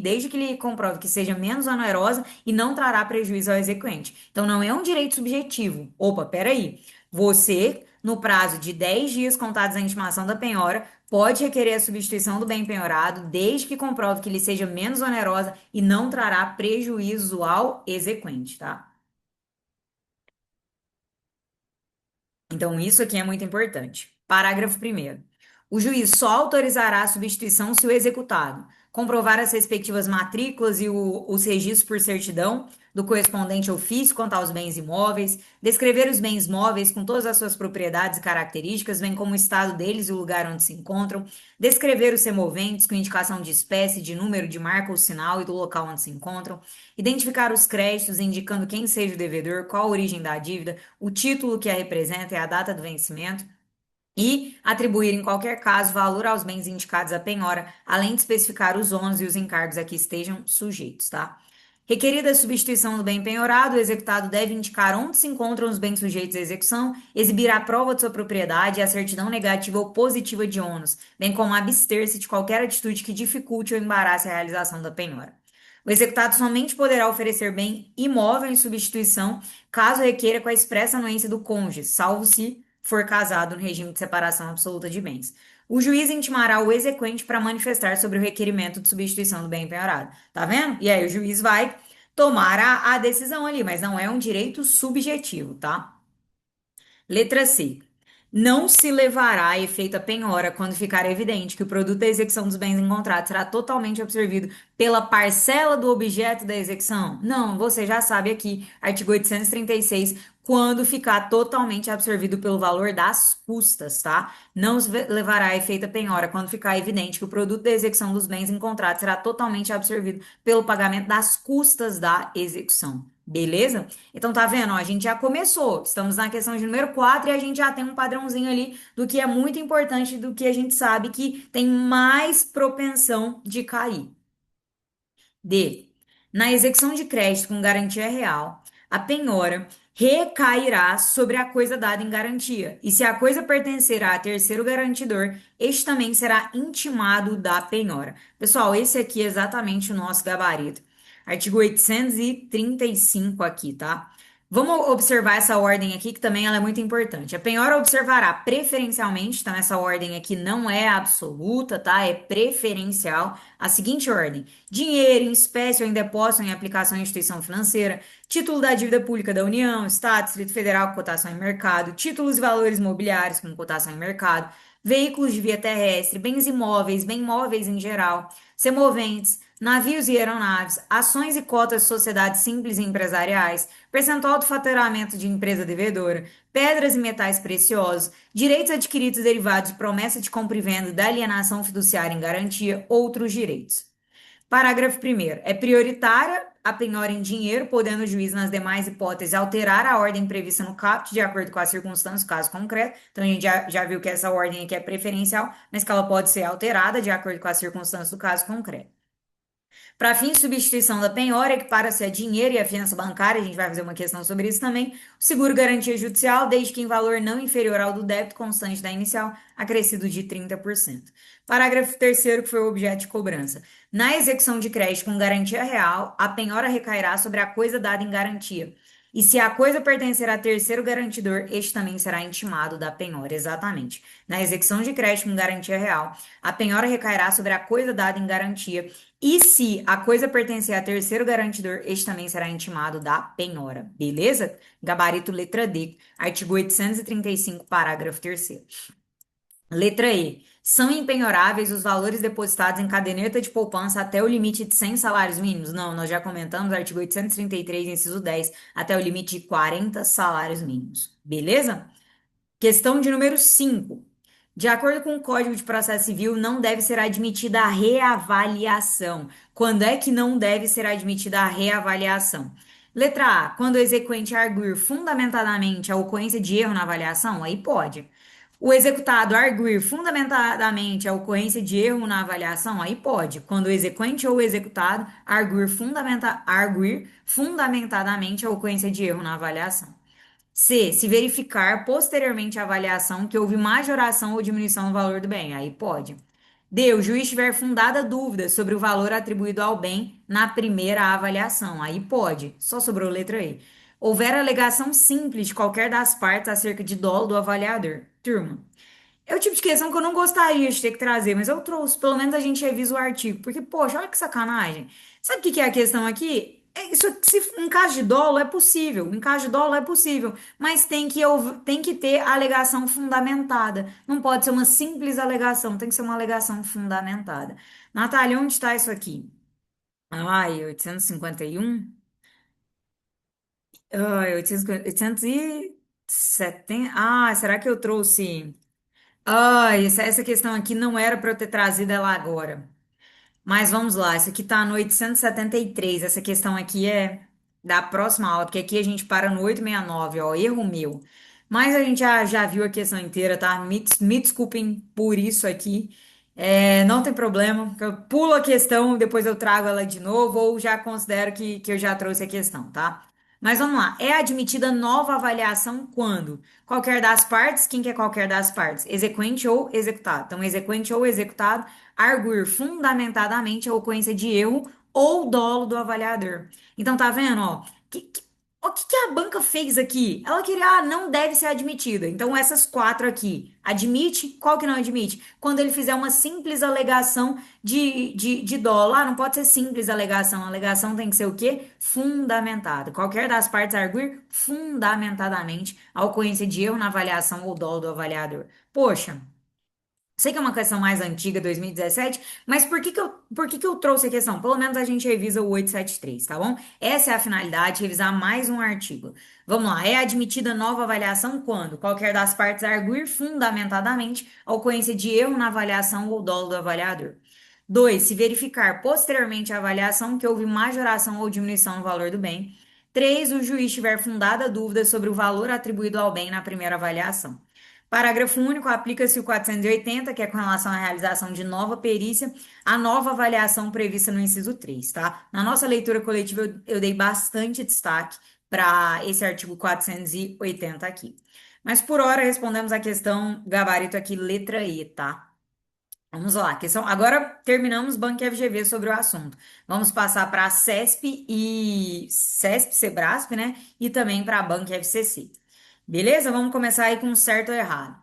desde que ele comprove que seja menos onerosa e não trará prejuízo ao exequente. Então, não é um direito subjetivo. Opa, peraí. Você, no prazo de 10 dias contados da intimação da penhora, pode requerer a substituição do bem penhorado, desde que comprove que ele seja menos onerosa e não trará prejuízo ao exequente, tá? Então, isso aqui é muito importante. Parágrafo primeiro. O juiz só autorizará a substituição se o executado comprovar as respectivas matrículas e os registros por certidão do correspondente ofício quanto aos bens imóveis, descrever os bens móveis com todas as suas propriedades e características, bem como o estado deles e o lugar onde se encontram, descrever os semoventes com indicação de espécie, de número, de marca ou sinal e do local onde se encontram, identificar os créditos, indicando quem seja o devedor, qual a origem da dívida, o título que a representa e a data do vencimento, e atribuir, em qualquer caso, valor aos bens indicados à penhora, além de especificar os ônus e os encargos a que estejam sujeitos, tá? Requerida a substituição do bem penhorado, o executado deve indicar onde se encontram os bens sujeitos à execução, exibir a prova de sua propriedade e a certidão negativa ou positiva de ônus, bem como abster-se de qualquer atitude que dificulte ou embarace a realização da penhora. O executado somente poderá oferecer bem imóvel em substituição, caso requeira com a expressa anuência do cônjuge, salvo se for casado no regime de separação absoluta de bens. O juiz intimará o exequente para manifestar sobre o requerimento de substituição do bem penhorado. Tá vendo? E aí o juiz vai tomar a decisão ali, mas não é um direito subjetivo, tá? Letra C. Não se levará a efeito a penhora quando ficar evidente que o produto da execução dos bens em contrato será totalmente absorvido pela parcela do objeto da execução? Não, você já sabe aqui, artigo 836, quando ficar totalmente absorvido pelo valor das custas, tá? Não se levará a efeito a penhora quando ficar evidente que o produto da execução dos bens em contrato será totalmente absorvido pelo pagamento das custas da execução. Beleza? Então, tá vendo? Ó, a gente já começou. Estamos na questão de número 4 e a gente já tem um padrãozinho ali do que é muito importante, do que a gente sabe que tem mais propensão de cair. D. Na execução de crédito com garantia real, a penhora recairá sobre a coisa dada em garantia. E se a coisa pertencerá a terceiro garantidor, este também será intimado da penhora. Pessoal, esse aqui é exatamente o nosso gabarito. Artigo 835 aqui, tá? Vamos observar essa ordem aqui, que também ela é muito importante. A penhora observará preferencialmente, então essa ordem aqui não é absoluta, tá? É preferencial. A seguinte ordem: dinheiro em espécie ou em depósito em aplicação em instituição financeira, título da dívida pública da União, Estado, Distrito Federal com cotação em mercado, títulos e valores imobiliários com cotação em mercado, veículos de via terrestre, bens imóveis, bem móveis em geral, semoventes, navios e aeronaves, ações e cotas de sociedades simples e empresariais, percentual do faturamento de empresa devedora, pedras e metais preciosos, direitos adquiridos e derivados de promessa de compra e venda da alienação fiduciária em garantia, outros direitos. Parágrafo primeiro. É prioritária a penhora em dinheiro, podendo o juiz, nas demais hipóteses, alterar a ordem prevista no caput de acordo com as circunstâncias, caso concreto. Então, a gente já viu que essa ordem aqui é preferencial, mas que ela pode ser alterada de acordo com as circunstâncias do caso concreto. Para fins de substituição da penhora, equipara-se a dinheiro e a fiança bancária, a gente vai fazer uma questão sobre isso também, o seguro garantia judicial, desde que em valor não inferior ao do débito constante da inicial, acrescido de 30%. Parágrafo terceiro, que foi o objeto de cobrança. Na execução de crédito com garantia real, a penhora recairá sobre a coisa dada em garantia. E se a coisa pertencer a terceiro garantidor, este também será intimado da penhora, exatamente. Na execução de crédito com garantia real, a penhora recairá sobre a coisa dada em garantia e se a coisa pertencer a terceiro garantidor, este também será intimado da penhora, beleza? Gabarito letra D, artigo 835, parágrafo terceiro. Letra E. São impenhoráveis os valores depositados em caderneta de poupança até o limite de 100 salários mínimos? Não, nós já comentamos, artigo 833, inciso 10, até o limite de 40 salários mínimos. Beleza? Questão de número 5. De acordo com o Código de Processo Civil, não deve ser admitida a reavaliação. Quando é que não deve ser admitida a reavaliação? Letra A. Quando o exequente arguir fundamentadamente a ocorrência de erro na avaliação, aí pode. O executado arguir fundamentadamente a ocorrência de erro na avaliação, aí pode. Quando o exequente ou o executado arguir fundamentadamente a ocorrência de erro na avaliação. C. Se verificar posteriormente à avaliação que houve majoração ou diminuição no valor do bem, aí pode. D. O juiz tiver fundada dúvida sobre o valor atribuído ao bem na primeira avaliação, aí pode. Só sobrou letra E. Houver alegação simples de qualquer das partes acerca de dolo do avaliador. Turma, é o tipo de questão que eu não gostaria de ter que trazer, mas eu trouxe. Pelo menos a gente revisa o artigo. Porque, poxa, olha que sacanagem. Sabe o que que é a questão aqui? É isso, se, em caso de dolo é possível. Em caso de dolo é possível. Mas tem que ter alegação fundamentada. Não pode ser uma simples alegação. Tem que ser uma alegação fundamentada. Natália, onde está isso aqui? Ai, 851? Ai, 870. Ah, será que eu trouxe? Ai, essa questão aqui não era para eu ter trazido ela agora. Mas vamos lá, isso aqui tá no 873. Essa questão aqui é da próxima aula, porque aqui a gente para no 869, ó, erro meu. Mas a gente já viu a questão inteira, tá? Me desculpem por isso aqui. É, não tem problema, eu pulo a questão, depois eu trago ela de novo, ou já considero que eu já trouxe a questão, tá? Mas vamos lá. É admitida nova avaliação quando? Qualquer das partes, quem que é qualquer das partes? Exequente ou executado. Então, exequente ou executado arguir fundamentadamente a ocorrência de erro ou dolo do avaliador. Então, tá vendo, ó? O que que a banca fez aqui? Ela queria, não deve ser admitida. Então, essas quatro aqui, admite? Qual que não admite? Quando ele fizer uma simples alegação de dolo. Ah, não pode ser simples alegação. A alegação tem que ser o quê? Fundamentada. Qualquer das partes arguir fundamentadamente a ocorrência de erro na avaliação ou dolo do avaliador. Poxa. Sei que é uma questão mais antiga, 2017, mas por que que eu trouxe a questão? Pelo menos a gente revisa o 873, tá bom? Essa é a finalidade, revisar mais um artigo. Vamos lá, é admitida nova avaliação quando qualquer das partes arguir fundamentadamente a ocorrência de erro na avaliação ou dolo do avaliador. 2. Se verificar posteriormente à avaliação que houve majoração ou diminuição no valor do bem. 3. O juiz tiver fundada dúvida sobre o valor atribuído ao bem na primeira avaliação. Parágrafo único, aplica-se o 480, que é com relação à realização de nova perícia, a nova avaliação prevista no inciso 3, tá? Na nossa leitura coletiva, eu dei bastante destaque para esse artigo 480 aqui. Mas por hora respondemos a questão gabarito aqui, letra E, tá? Vamos lá, questão. Agora terminamos Banco FGV sobre o assunto. Vamos passar para a CESP, Sebrasp, né? E também para a Banco FCC. Beleza? Vamos começar aí com certo ou errado.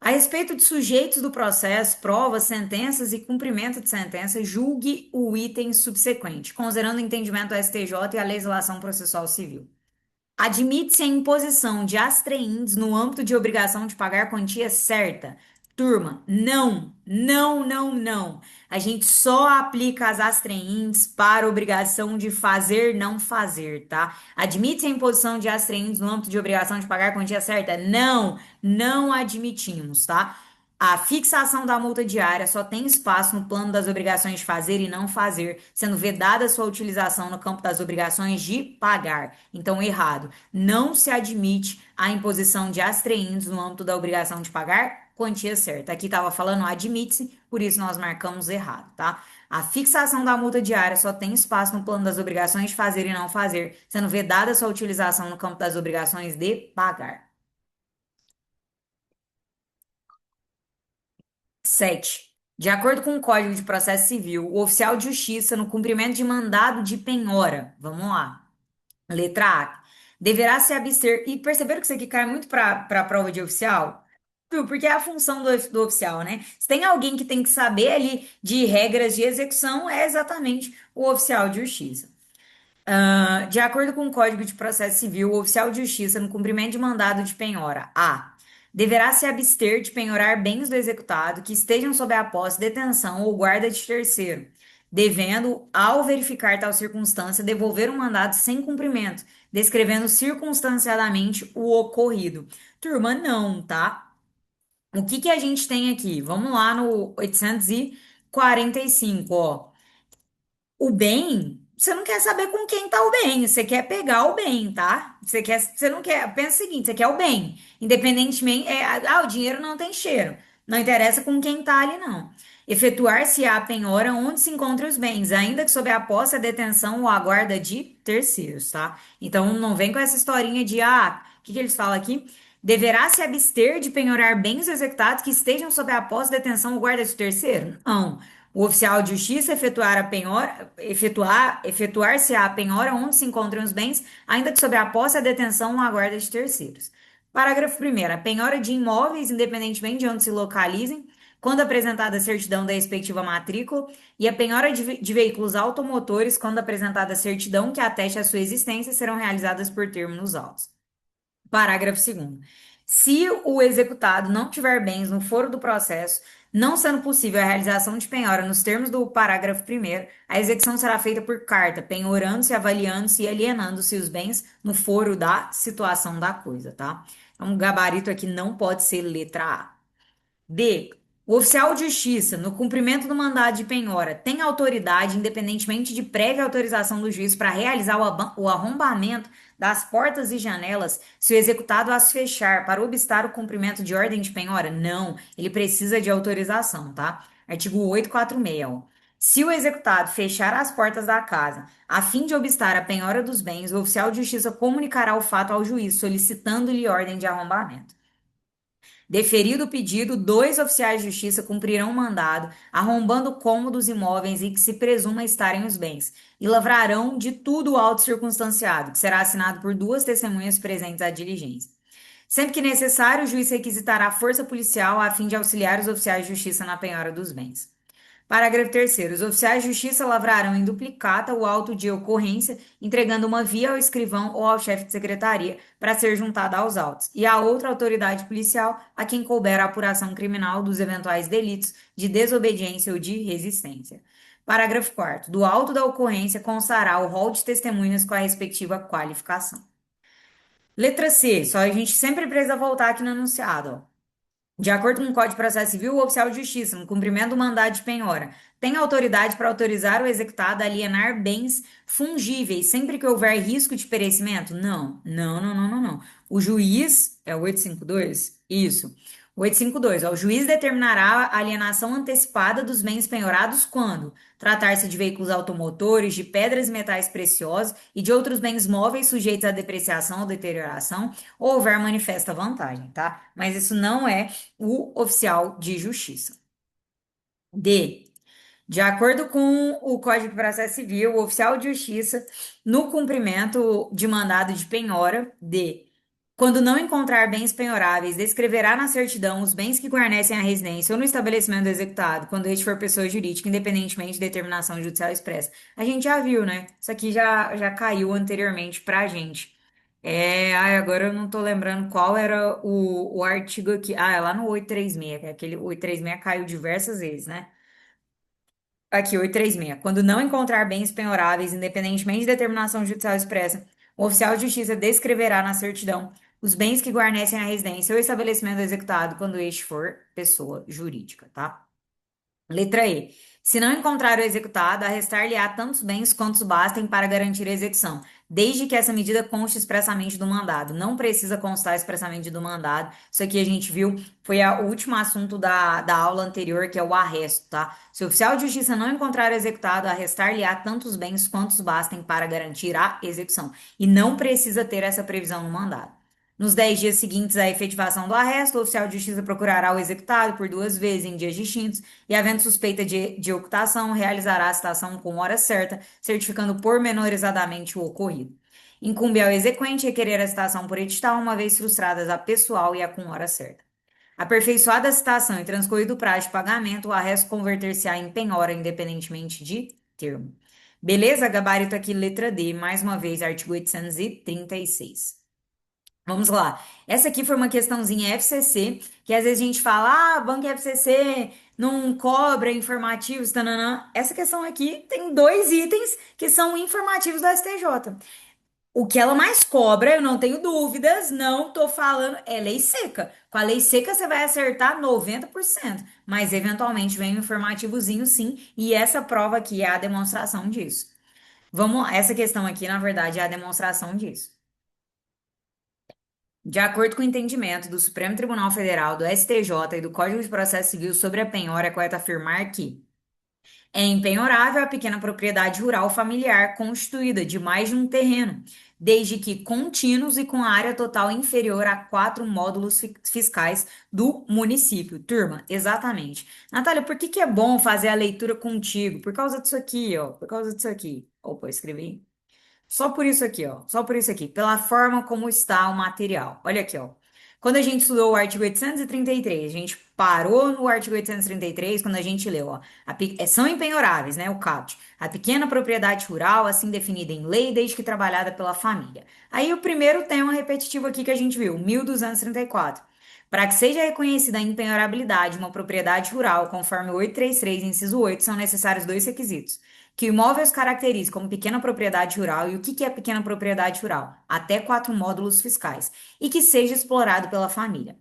A respeito de sujeitos do processo, provas, sentenças e cumprimento de sentença, julgue o item subsequente, considerando o entendimento do STJ e a legislação processual civil. Admite-se a imposição de astreindes no âmbito de obrigação de pagar quantia certa. Turma, não, não, não, não. A gente só aplica as astreindes para obrigação de fazer, não fazer, tá? Admite-se a imposição de astreindes no âmbito de obrigação de pagar quantia certa? Não, não admitimos, tá? A fixação da multa diária só tem espaço no plano das obrigações de fazer e não fazer, sendo vedada sua utilização no campo das obrigações de pagar. Então, errado. Não se admite a imposição de astreindos no âmbito da obrigação de pagar quantia certa. Aqui estava falando admite-se, por isso nós marcamos errado, tá? A fixação da multa diária só tem espaço no plano das obrigações de fazer e não fazer, sendo vedada sua utilização no campo das obrigações de pagar. 7. De acordo com o Código de Processo Civil, o oficial de justiça, no cumprimento de mandado de penhora, vamos lá, letra A, deverá se abster. E perceberam que isso aqui cai muito para a prova de oficial? Porque é a função do oficial, né? Se tem alguém que tem que saber ali de regras de execução, é exatamente o oficial de justiça. De acordo com o Código de Processo Civil, o oficial de justiça, no cumprimento de mandado de penhora, A, deverá se abster de penhorar bens do executado que estejam sob a posse, detenção ou guarda de terceiro, devendo, ao verificar tal circunstância, devolver o mandado sem cumprimento, descrevendo circunstanciadamente o ocorrido. Turma, não, tá? O que que a gente tem aqui? Vamos lá no 845, ó. O bem, você não quer saber com quem tá o bem, você quer pegar o bem, tá? Você não quer, pensa o seguinte, você quer o bem, independentemente, o dinheiro não tem cheiro, não interessa com quem tá ali, não. Efetuar-se-á a penhora onde se encontram os bens, ainda que sob a posse, a detenção ou a guarda de terceiros, tá? Então, não vem com essa historinha de, o que que eles falam aqui? Deverá se abster de penhorar bens executados que estejam sob a posse, detenção ou guarda de terceiro? Não. O oficial de justiça efetuar a penhora, efetuar-se a penhora onde se encontram os bens, ainda que sob a posse, a detenção ou a guarda de terceiros. Parágrafo primeiro. A penhora de imóveis, independentemente de onde se localizem, quando apresentada a certidão da respectiva matrícula, e a penhora de veículos automotores, quando apresentada a certidão que ateste a sua existência, serão realizadas por termo nos autos. Parágrafo segundo. Se o executado não tiver bens no foro do processo, não sendo possível a realização de penhora nos termos do parágrafo primeiro, a execução será feita por carta, penhorando-se, avaliando-se e alienando-se os bens no foro da situação da coisa, tá? Então, o gabarito aqui não pode ser letra A. D. O oficial de justiça, no cumprimento do mandado de penhora, tem autoridade, independentemente de prévia autorização do juiz, para realizar o arrombamento das portas e janelas se o executado as fechar para obstar o cumprimento de ordem de penhora? Não, ele precisa de autorização, tá? Artigo 846. Ó. Se o executado fechar as portas da casa a fim de obstar a penhora dos bens, o oficial de justiça comunicará o fato ao juiz, solicitando-lhe ordem de arrombamento. Deferido o pedido, dois oficiais de justiça cumprirão o mandado, arrombando cômodos imóveis em que se presuma estarem os bens, e lavrarão de tudo o auto circunstanciado, que será assinado por duas testemunhas presentes à diligência. Sempre que necessário, o juiz requisitará força policial a fim de auxiliar os oficiais de justiça na penhora dos bens. Parágrafo terceiro. Os oficiais de justiça lavrarão em duplicata o auto de ocorrência, entregando uma via ao escrivão ou ao chefe de secretaria para ser juntada aos autos, e a outra autoridade policial a quem couber a apuração criminal dos eventuais delitos de desobediência ou de resistência. Parágrafo quarto. Do auto da ocorrência constará o rol de testemunhas com a respectiva qualificação. Letra C. Só a gente sempre precisa voltar aqui no enunciado, ó. De acordo com o Código de Processo Civil, o oficial de justiça, no cumprimento do mandado de penhora, tem autoridade para autorizar o executado a alienar bens fungíveis sempre que houver risco de perecimento? Não, não, não, não, não, não. O juiz, é o 852? Isso. O 852, ó, o juiz determinará a alienação antecipada dos bens penhorados quando tratar-se de veículos automotores, de pedras e metais preciosos e de outros bens móveis sujeitos à depreciação ou deterioração, ou houver manifesta vantagem, tá? Mas isso não é o oficial de justiça. D. De acordo com o Código de Processo Civil, o oficial de justiça, no cumprimento de mandado de penhora, D. Quando não encontrar bens penhoráveis, descreverá na certidão os bens que guarnecem a residência ou no estabelecimento executado, quando este for pessoa jurídica, independentemente de determinação judicial expressa. A gente já viu, né? Isso aqui já caiu anteriormente pra gente. Ai, agora eu não tô lembrando qual era o artigo aqui. Ah, é lá no 836, que é aquele 836 caiu diversas vezes, né? Aqui, 836. Quando não encontrar bens penhoráveis, independentemente de determinação judicial expressa, o oficial de justiça descreverá na certidão os bens que guarnecem a residência ou estabelecimento executado quando este for pessoa jurídica, tá? Letra E. Se não encontrar o executado, arrestar-lhe-á tantos bens quantos bastem para garantir a execução, desde que essa medida conste expressamente do mandado. Não precisa constar expressamente do mandado. Isso aqui a gente viu, foi o último assunto da aula anterior, que é o arresto, tá? Se o oficial de justiça não encontrar o executado, arrestar-lhe-á tantos bens quantos bastem para garantir a execução. E não precisa ter essa previsão no mandado. Nos 10 dias seguintes à efetivação do arresto, o oficial de justiça procurará o executado por duas vezes em dias distintos e, havendo suspeita de ocultação, realizará a citação com hora certa, certificando pormenorizadamente o ocorrido. Incumbe ao exequente requerer a citação por edital, uma vez frustradas a pessoal e a com hora certa. Aperfeiçoada a citação e transcorrido o prazo de pagamento, o arresto converter-se-á em penhora, independentemente de termo. Beleza? Gabarito aqui, letra D, mais uma vez, artigo 836. Vamos lá. Essa aqui foi uma questãozinha FCC, que às vezes a gente fala, banco FCC não cobra informativos, tananã. Essa questão aqui tem dois itens que são informativos do STJ. O que ela mais cobra, eu não tenho dúvidas, não tô falando, é lei seca. Com a lei seca você vai acertar 90%, mas eventualmente vem um informativozinho sim, e essa prova aqui é a demonstração disso. Essa questão aqui, na verdade, é a demonstração disso. De acordo com o entendimento do Supremo Tribunal Federal, do STJ e do Código de Processo Civil sobre a penhora, é correto afirmar que é impenhorável a pequena propriedade rural familiar constituída de mais de um terreno, desde que contínuos e com área total inferior a 4 módulos fiscais do município. Turma, exatamente. Natália, por que que é bom fazer a leitura contigo? Por causa disso aqui, ó. Por causa disso aqui. Opa, eu escrevi. Só por isso aqui, ó. Só por isso aqui. Pela forma como está o material. Olha aqui, ó. Quando a gente estudou o artigo 833, a gente parou no artigo 833 quando a gente leu, ó. São impenhoráveis, né? O CAPT. A pequena propriedade rural, assim definida em lei, desde que trabalhada pela família. Aí o primeiro tema repetitivo aqui que a gente viu, 1234. Para que seja reconhecida a impenhorabilidade de uma propriedade rural, conforme o 833, inciso 8, são necessários dois requisitos: que o imóvel se caracterize como pequena propriedade rural. E o que que é pequena propriedade rural? Até 4 módulos fiscais. E que seja explorado pela família.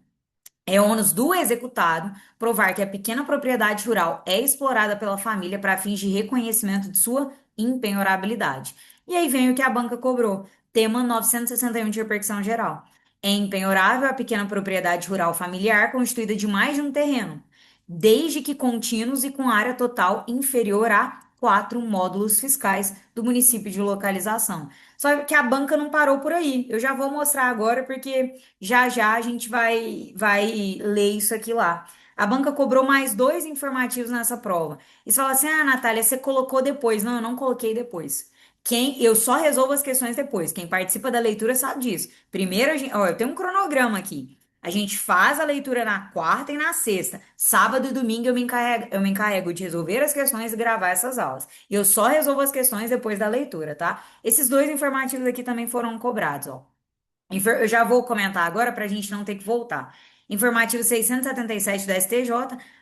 É ônus do executado provar que a pequena propriedade rural é explorada pela família para fins de reconhecimento de sua impenhorabilidade. E aí vem o que a banca cobrou. Tema 961 de repercussão geral. É impenhorável a pequena propriedade rural familiar constituída de mais de um terreno, desde que contínuos e com área total inferior a quatro módulos fiscais do município de localização. Só que a banca não parou por aí. Eu já vou mostrar agora, porque já já a gente vai ler isso aqui lá. A banca cobrou mais dois informativos nessa prova. E você fala assim: ah, Natália, você colocou depois. Não, eu não coloquei depois. Eu só resolvo as questões depois. Quem participa da leitura sabe disso. Primeiro, ó, eu tenho um cronograma aqui. A gente faz a leitura na quarta e na sexta. Sábado e domingo eu me encarrego de resolver as questões e gravar essas aulas. E eu só resolvo as questões depois da leitura, tá? Esses dois informativos aqui também foram cobrados, ó. Eu já vou comentar agora para a gente não ter que voltar. Informativo 677 da STJ: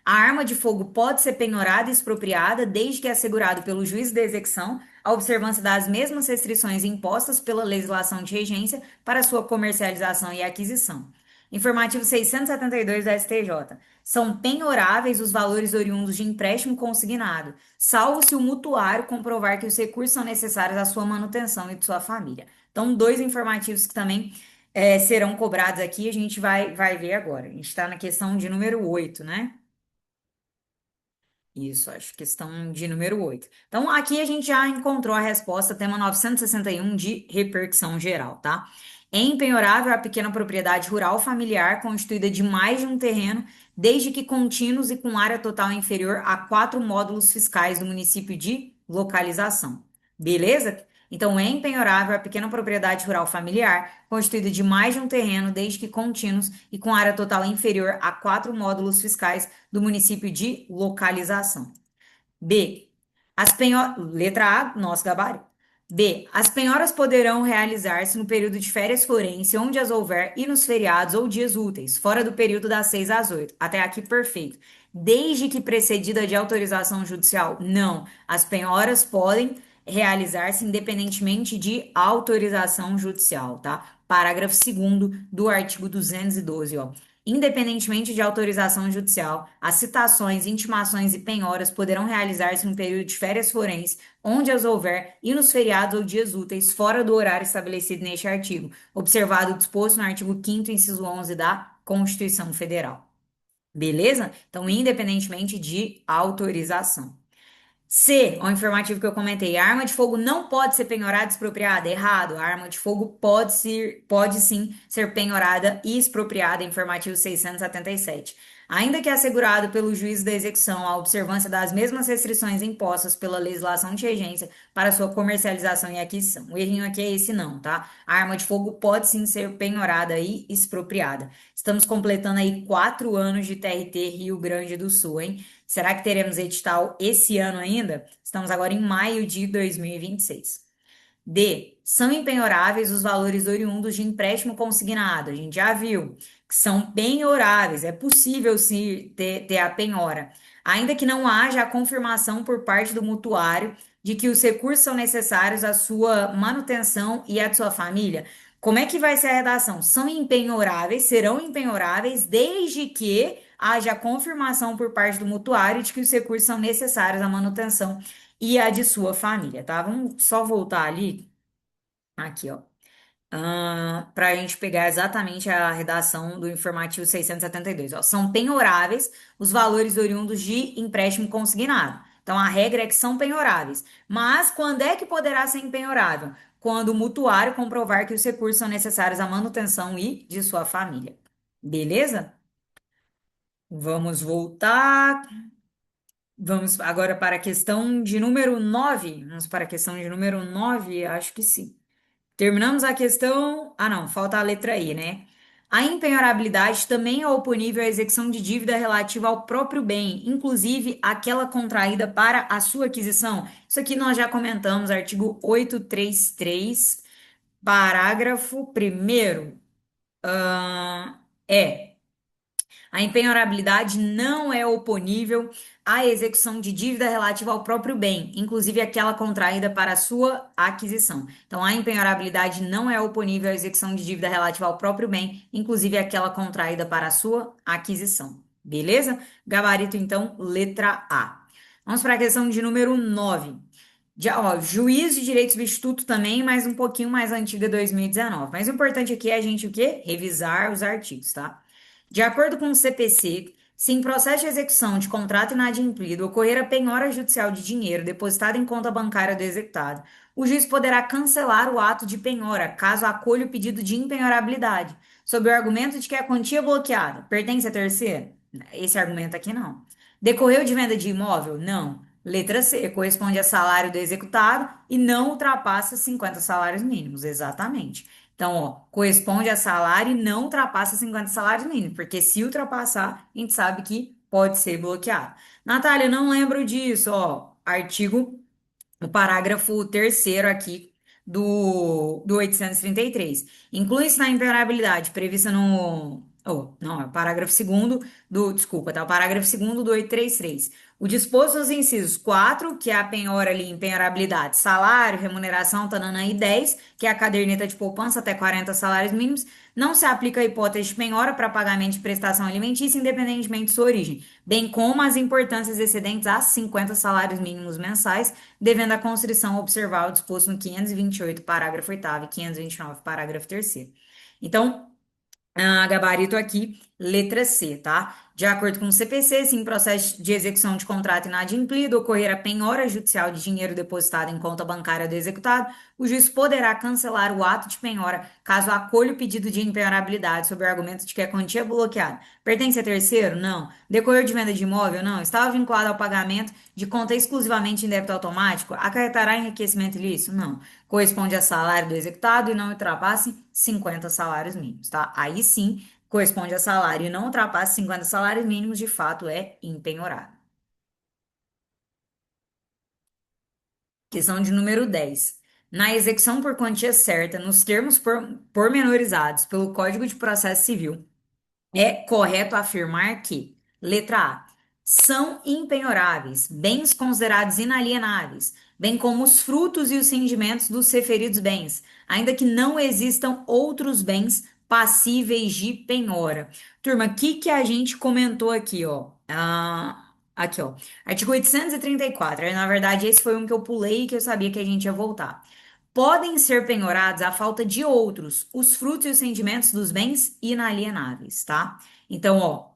a arma de fogo pode ser penhorada e expropriada desde que é assegurado pelo juiz de execução a observância das mesmas restrições impostas pela legislação de regência para sua comercialização e aquisição. Informativo 672 da STJ: são penhoráveis os valores oriundos de empréstimo consignado, salvo se o mutuário comprovar que os recursos são necessários à sua manutenção e de sua família. Então, dois informativos que também serão cobrados aqui, a gente vai ver agora. A gente está na questão de número 8, né? Isso, acho, questão de número 8. Então, aqui a gente já encontrou a resposta, tema 961 de repercussão geral, tá? É impenhorável a pequena propriedade rural familiar constituída de mais de um terreno, desde que contínuos e com área total inferior a quatro módulos fiscais do município de localização. Beleza? Então, é impenhorável a pequena propriedade rural familiar constituída de mais de um terreno, desde que contínuos e com área total inferior a quatro módulos fiscais do município de localização. B. Letra A, nosso gabarito. B. As penhoras poderão realizar-se no período de férias forense, onde as houver, e nos feriados ou dias úteis, fora do período das 6 às 8. Até aqui, perfeito. Desde que precedida de autorização judicial? Não. As penhoras podem realizar-se independentemente de autorização judicial, tá? Parágrafo 2º do artigo 212, ó. Independentemente de autorização judicial, as citações, intimações e penhoras poderão realizar-se no período de férias forenses, onde as houver, e nos feriados ou dias úteis, fora do horário estabelecido neste artigo, observado o disposto no artigo 5º, inciso 11 da Constituição Federal. Beleza? Então, independentemente de autorização. C, o informativo que eu comentei, a arma de fogo não pode ser penhorada e expropriada. Errado, a arma de fogo pode sim ser penhorada e expropriada, informativo 677. Ainda que assegurado pelo juiz da execução a observância das mesmas restrições impostas pela legislação de regência para sua comercialização e aquisição. O errinho aqui é esse não, tá? A arma de fogo pode sim ser penhorada e expropriada. Estamos completando aí 4 anos de TRT Rio Grande do Sul, hein? Será que teremos edital esse ano ainda? Estamos agora em maio de 2026. D. São impenhoráveis os valores oriundos de empréstimo consignado. A gente já viu que são penhoráveis. É possível se ter a penhora, ainda que não haja a confirmação por parte do mutuário de que os recursos são necessários à sua manutenção e à de sua família. Como é que vai ser a redação? São impenhoráveis, serão impenhoráveis desde que haja confirmação por parte do mutuário de que os recursos são necessários à manutenção e à de sua família, tá? Vamos só voltar ali, aqui, ó, para a gente pegar exatamente a redação do informativo 672. Ó. São penhoráveis os valores oriundos de empréstimo consignado. Então, a regra é que são penhoráveis. Mas quando é que poderá ser impenhorável? Quando o mutuário comprovar que os recursos são necessários à manutenção e de sua família. Beleza? Vamos voltar. Vamos agora para a questão de número 9. Vamos para a questão de número 9, acho que sim. Terminamos a questão. Ah, não, falta a letra E, né? A impenhorabilidade também é oponível à execução de dívida relativa ao próprio bem, inclusive aquela contraída para a sua aquisição. Isso aqui nós já comentamos, artigo 833, parágrafo 1º. É. A impenhorabilidade não é oponível à execução de dívida relativa ao próprio bem, inclusive aquela contraída para a sua aquisição. Então, a impenhorabilidade não é oponível à execução de dívida relativa ao próprio bem, inclusive aquela contraída para a sua aquisição. Beleza? Gabarito, então, letra A. Vamos para a questão de número 9. Juiz de direito substituto também, mas um pouquinho mais antiga, 2019. Mas o importante aqui é a gente o quê? Revisar os artigos, tá? De acordo com o CPC, Se em processo de execução de contrato inadimplido ocorrer a penhora judicial de dinheiro depositado em conta bancária do executado, o juiz poderá cancelar o ato de penhora, caso acolha o pedido de impenhorabilidade, sob o argumento de que a quantia bloqueada pertence a terceiro. Esse argumento aqui não. Decorreu de venda de imóvel? Não. Letra C, corresponde a salário do executado e não ultrapassa 50 salários mínimos. Exatamente. Então, ó, corresponde a salário e não ultrapassa 50 salários mínimos, porque se ultrapassar, a gente sabe que pode ser bloqueado. Natália, não lembro disso, ó. Artigo o parágrafo terceiro aqui do 833. Inclui-se na impenhorabilidade prevista no. Oh, não, é o parágrafo segundo do. Desculpa, tá? O parágrafo segundo do 833. O disposto nos incisos 4, que é a penhora ali, impenhorabilidade, salário, remuneração, tananã, e 10, que é a caderneta de poupança até 40 salários mínimos, não se aplica a hipótese de penhora para pagamento de prestação alimentícia, independentemente de sua origem, bem como as importâncias excedentes a 50 salários mínimos mensais, devendo a constrição observar o disposto no 528, parágrafo 8º e 529, parágrafo 3º. Então, gabarito aqui, letra C, tá? De acordo com o CPC, se em processo de execução de contrato inadimplido ocorrer a penhora judicial de dinheiro depositado em conta bancária do executado, o juiz poderá cancelar o ato de penhora caso acolha o pedido de impenhorabilidade sob o argumento de que a quantia bloqueada pertence a terceiro? Não. Decorrer de venda de imóvel? Não. Estava vinculado ao pagamento de conta exclusivamente em débito automático? Acarretará enriquecimento ilícito? Não. Corresponde a salário do executado e não ultrapasse 50 salários mínimos, tá? Aí sim, corresponde a salário e não ultrapasse 50 salários mínimos, de fato é impenhorável. Questão de número 10. Na execução por quantia certa, nos termos pormenorizados pelo Código de Processo Civil, é correto afirmar que, letra A, são impenhoráveis bens considerados inalienáveis, bem como os frutos e os rendimentos dos referidos bens, ainda que não existam outros bens passíveis de penhora. Turma, o que que a gente comentou aqui, ó? Aqui, ó. Artigo 834. Na verdade, esse foi um que eu pulei e que eu sabia que a gente ia voltar. Podem ser penhorados à falta de outros, os frutos e os rendimentos dos bens inalienáveis, tá? Então, ó,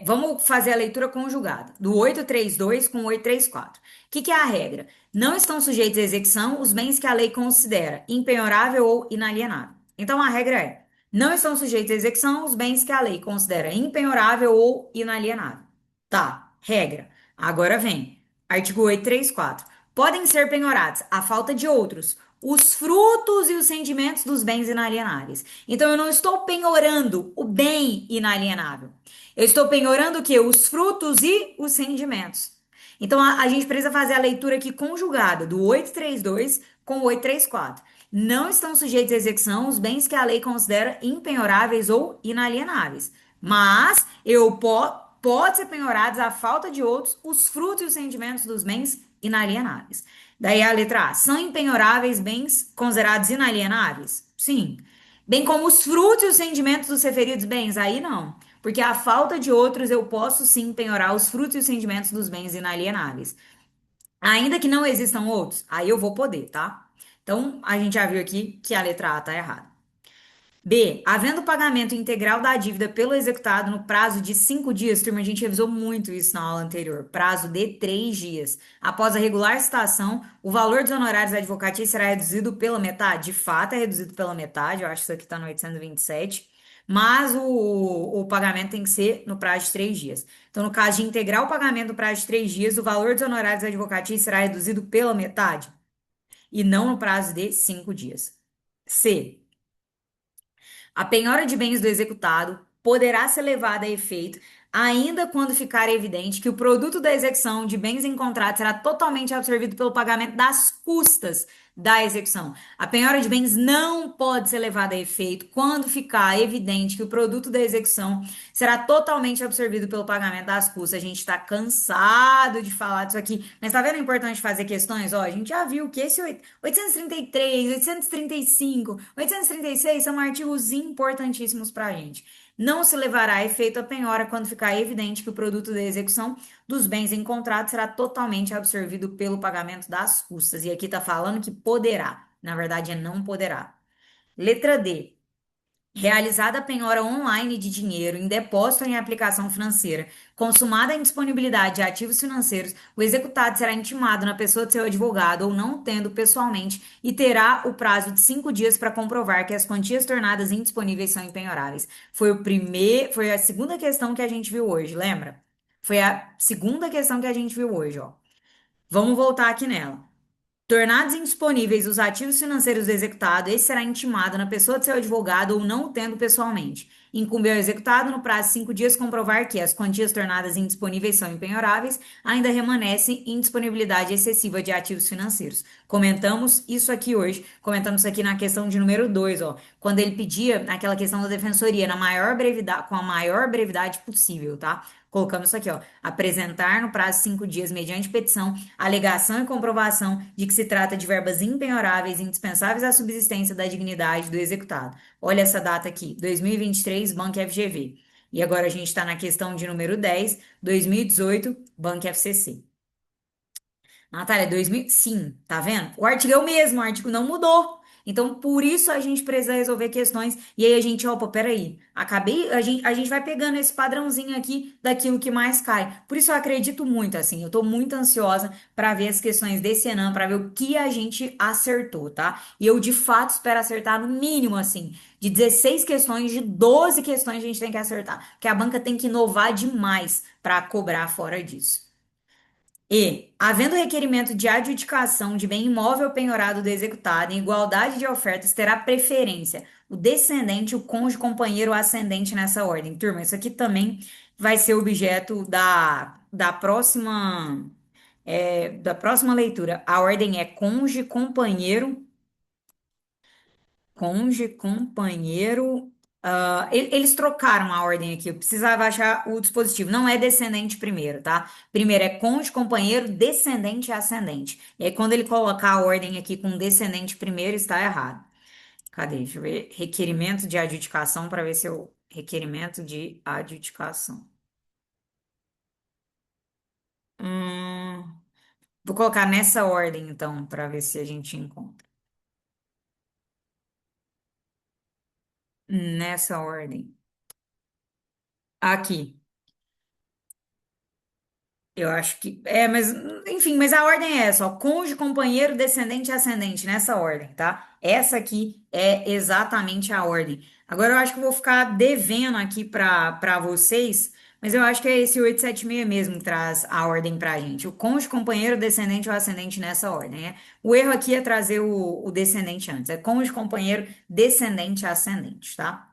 vamos fazer a leitura conjugada do 832 com 834. O que que é a regra? Não estão sujeitos à execução os bens que a lei considera impenhorável ou inalienável. Então, a regra é: não estão sujeitos à execução os bens que a lei considera impenhorável ou inalienável. Tá, regra. Agora vem, artigo 834. Podem ser penhorados, à falta de outros, os frutos e os rendimentos dos bens inalienáveis. Então, eu não estou penhorando o bem inalienável. Eu estou penhorando o quê? Os frutos e os rendimentos. Então, a gente precisa fazer a leitura aqui conjugada do 832 com o 834. Não estão sujeitos à execução os bens que a lei considera impenhoráveis ou inalienáveis. Mas pode ser penhorados à falta de outros os frutos e os rendimentos dos bens inalienáveis. Daí a letra A. São impenhoráveis bens considerados inalienáveis? Sim. Bem como os frutos e os rendimentos dos referidos bens? Aí não. Porque a falta de outros eu posso sim penhorar os frutos e os rendimentos dos bens inalienáveis. Ainda que não existam outros, aí eu vou poder, tá? Então, a gente já viu aqui que a letra A tá errada. B, havendo pagamento integral da dívida pelo executado no prazo de 5 dias, turma, a gente revisou muito isso na aula anterior, prazo de 3 dias. Após a regular citação, o valor dos honorários advocatícios será reduzido pela metade. De fato, é reduzido pela metade, eu acho que isso aqui está no 827. Mas o pagamento tem que ser no prazo de 3 dias. Então, no caso de integrar o pagamento no prazo de 3 dias, o valor dos honorários advocatícios será reduzido pela metade e não no prazo de 5 dias. C. A penhora de bens do executado poderá ser levada a efeito ainda quando ficar evidente que o produto da execução de bens em contrato será totalmente absorvido pelo pagamento das custas da execução. A penhora de bens não pode ser levada a efeito quando ficar evidente que o produto da execução será totalmente absorvido pelo pagamento das custas. A gente está cansado de falar disso aqui, mas tá vendo a importância de fazer questões? Ó, a gente já viu que esse 833, 835, 836 são artigos importantíssimos para a gente. Não se levará a efeito a penhora quando ficar evidente que o produto da execução dos bens em contrato será totalmente absorvido pelo pagamento das custas. E aqui está falando que poderá. Na verdade, é não poderá. Letra D. realizada a penhora online de dinheiro em depósito ou em aplicação financeira, consumada a indisponibilidade de ativos financeiros, o executado será intimado na pessoa de seu advogado ou não tendo pessoalmente e terá o prazo de 5 dias para comprovar que as quantias tornadas indisponíveis são impenhoráveis. Foi a segunda questão que a gente viu hoje, lembra? Foi a segunda questão que a gente viu hoje, ó. Vamos voltar aqui nela. Tornados indisponíveis os ativos financeiros do executado, esse será intimado na pessoa de seu advogado ou não o tendo pessoalmente. Incumbe ao executado, no prazo de 5 dias, comprovar que as quantias tornadas indisponíveis são impenhoráveis, ainda remanesce indisponibilidade excessiva de ativos financeiros. Comentamos isso aqui hoje, comentamos isso aqui na questão de número 2, ó, quando ele pedia aquela questão da defensoria na maior brevidade, com a maior brevidade possível, tá? Colocamos isso aqui, ó. Apresentar no prazo de 5 dias, mediante petição, alegação e comprovação de que se trata de verbas impenhoráveis, indispensáveis à subsistência da dignidade do executado. Olha essa data aqui, 2023, Banco FGV. E agora a gente está na questão de número 10, 2018, Banco FCC. Natália, 2000, sim, tá vendo? O artigo é o mesmo, o artigo não mudou. Então, por isso a gente precisa resolver questões. E aí a gente, opa, peraí, acabei, a gente vai pegando esse padrãozinho aqui daquilo que mais cai. Por isso eu acredito muito, assim, eu tô muito ansiosa para ver as questões desse Enem, para ver o que a gente acertou, tá? E eu de fato espero acertar no mínimo, assim, de 16 questões, de 12 questões a gente tem que acertar. Porque a banca tem que inovar demais para cobrar fora disso. E, havendo requerimento de adjudicação de bem imóvel penhorado do executado em igualdade de ofertas, terá preferência o descendente, o cônjuge, companheiro ou ascendente nessa ordem. Turma, isso aqui também vai ser objeto da próxima leitura. A ordem é cônjuge, companheiro. Cônjuge, companheiro. Eles trocaram a ordem aqui. Eu precisava achar o dispositivo. Não é descendente primeiro, tá? Primeiro é cônjuge, companheiro, descendente e ascendente. E aí, quando ele colocar a ordem aqui com descendente primeiro, está errado. Cadê? Deixa eu ver. Requerimento de adjudicação para ver se eu. Requerimento de adjudicação. Hum, vou colocar nessa ordem, então, para ver se a gente encontra. Nessa ordem. Aqui. Eu acho que. É, mas, enfim, mas a ordem é essa, ó. Cônjuge, companheiro, descendente e ascendente, nessa ordem, tá? Essa aqui é exatamente a ordem. Agora eu acho que eu vou ficar devendo aqui para vocês, mas eu acho que é esse 876 mesmo que traz a ordem pra gente. O cônjuge, companheiro, descendente ou ascendente nessa ordem, né? O erro aqui é trazer o descendente antes. É cônjuge, companheiro, descendente e ascendente, tá?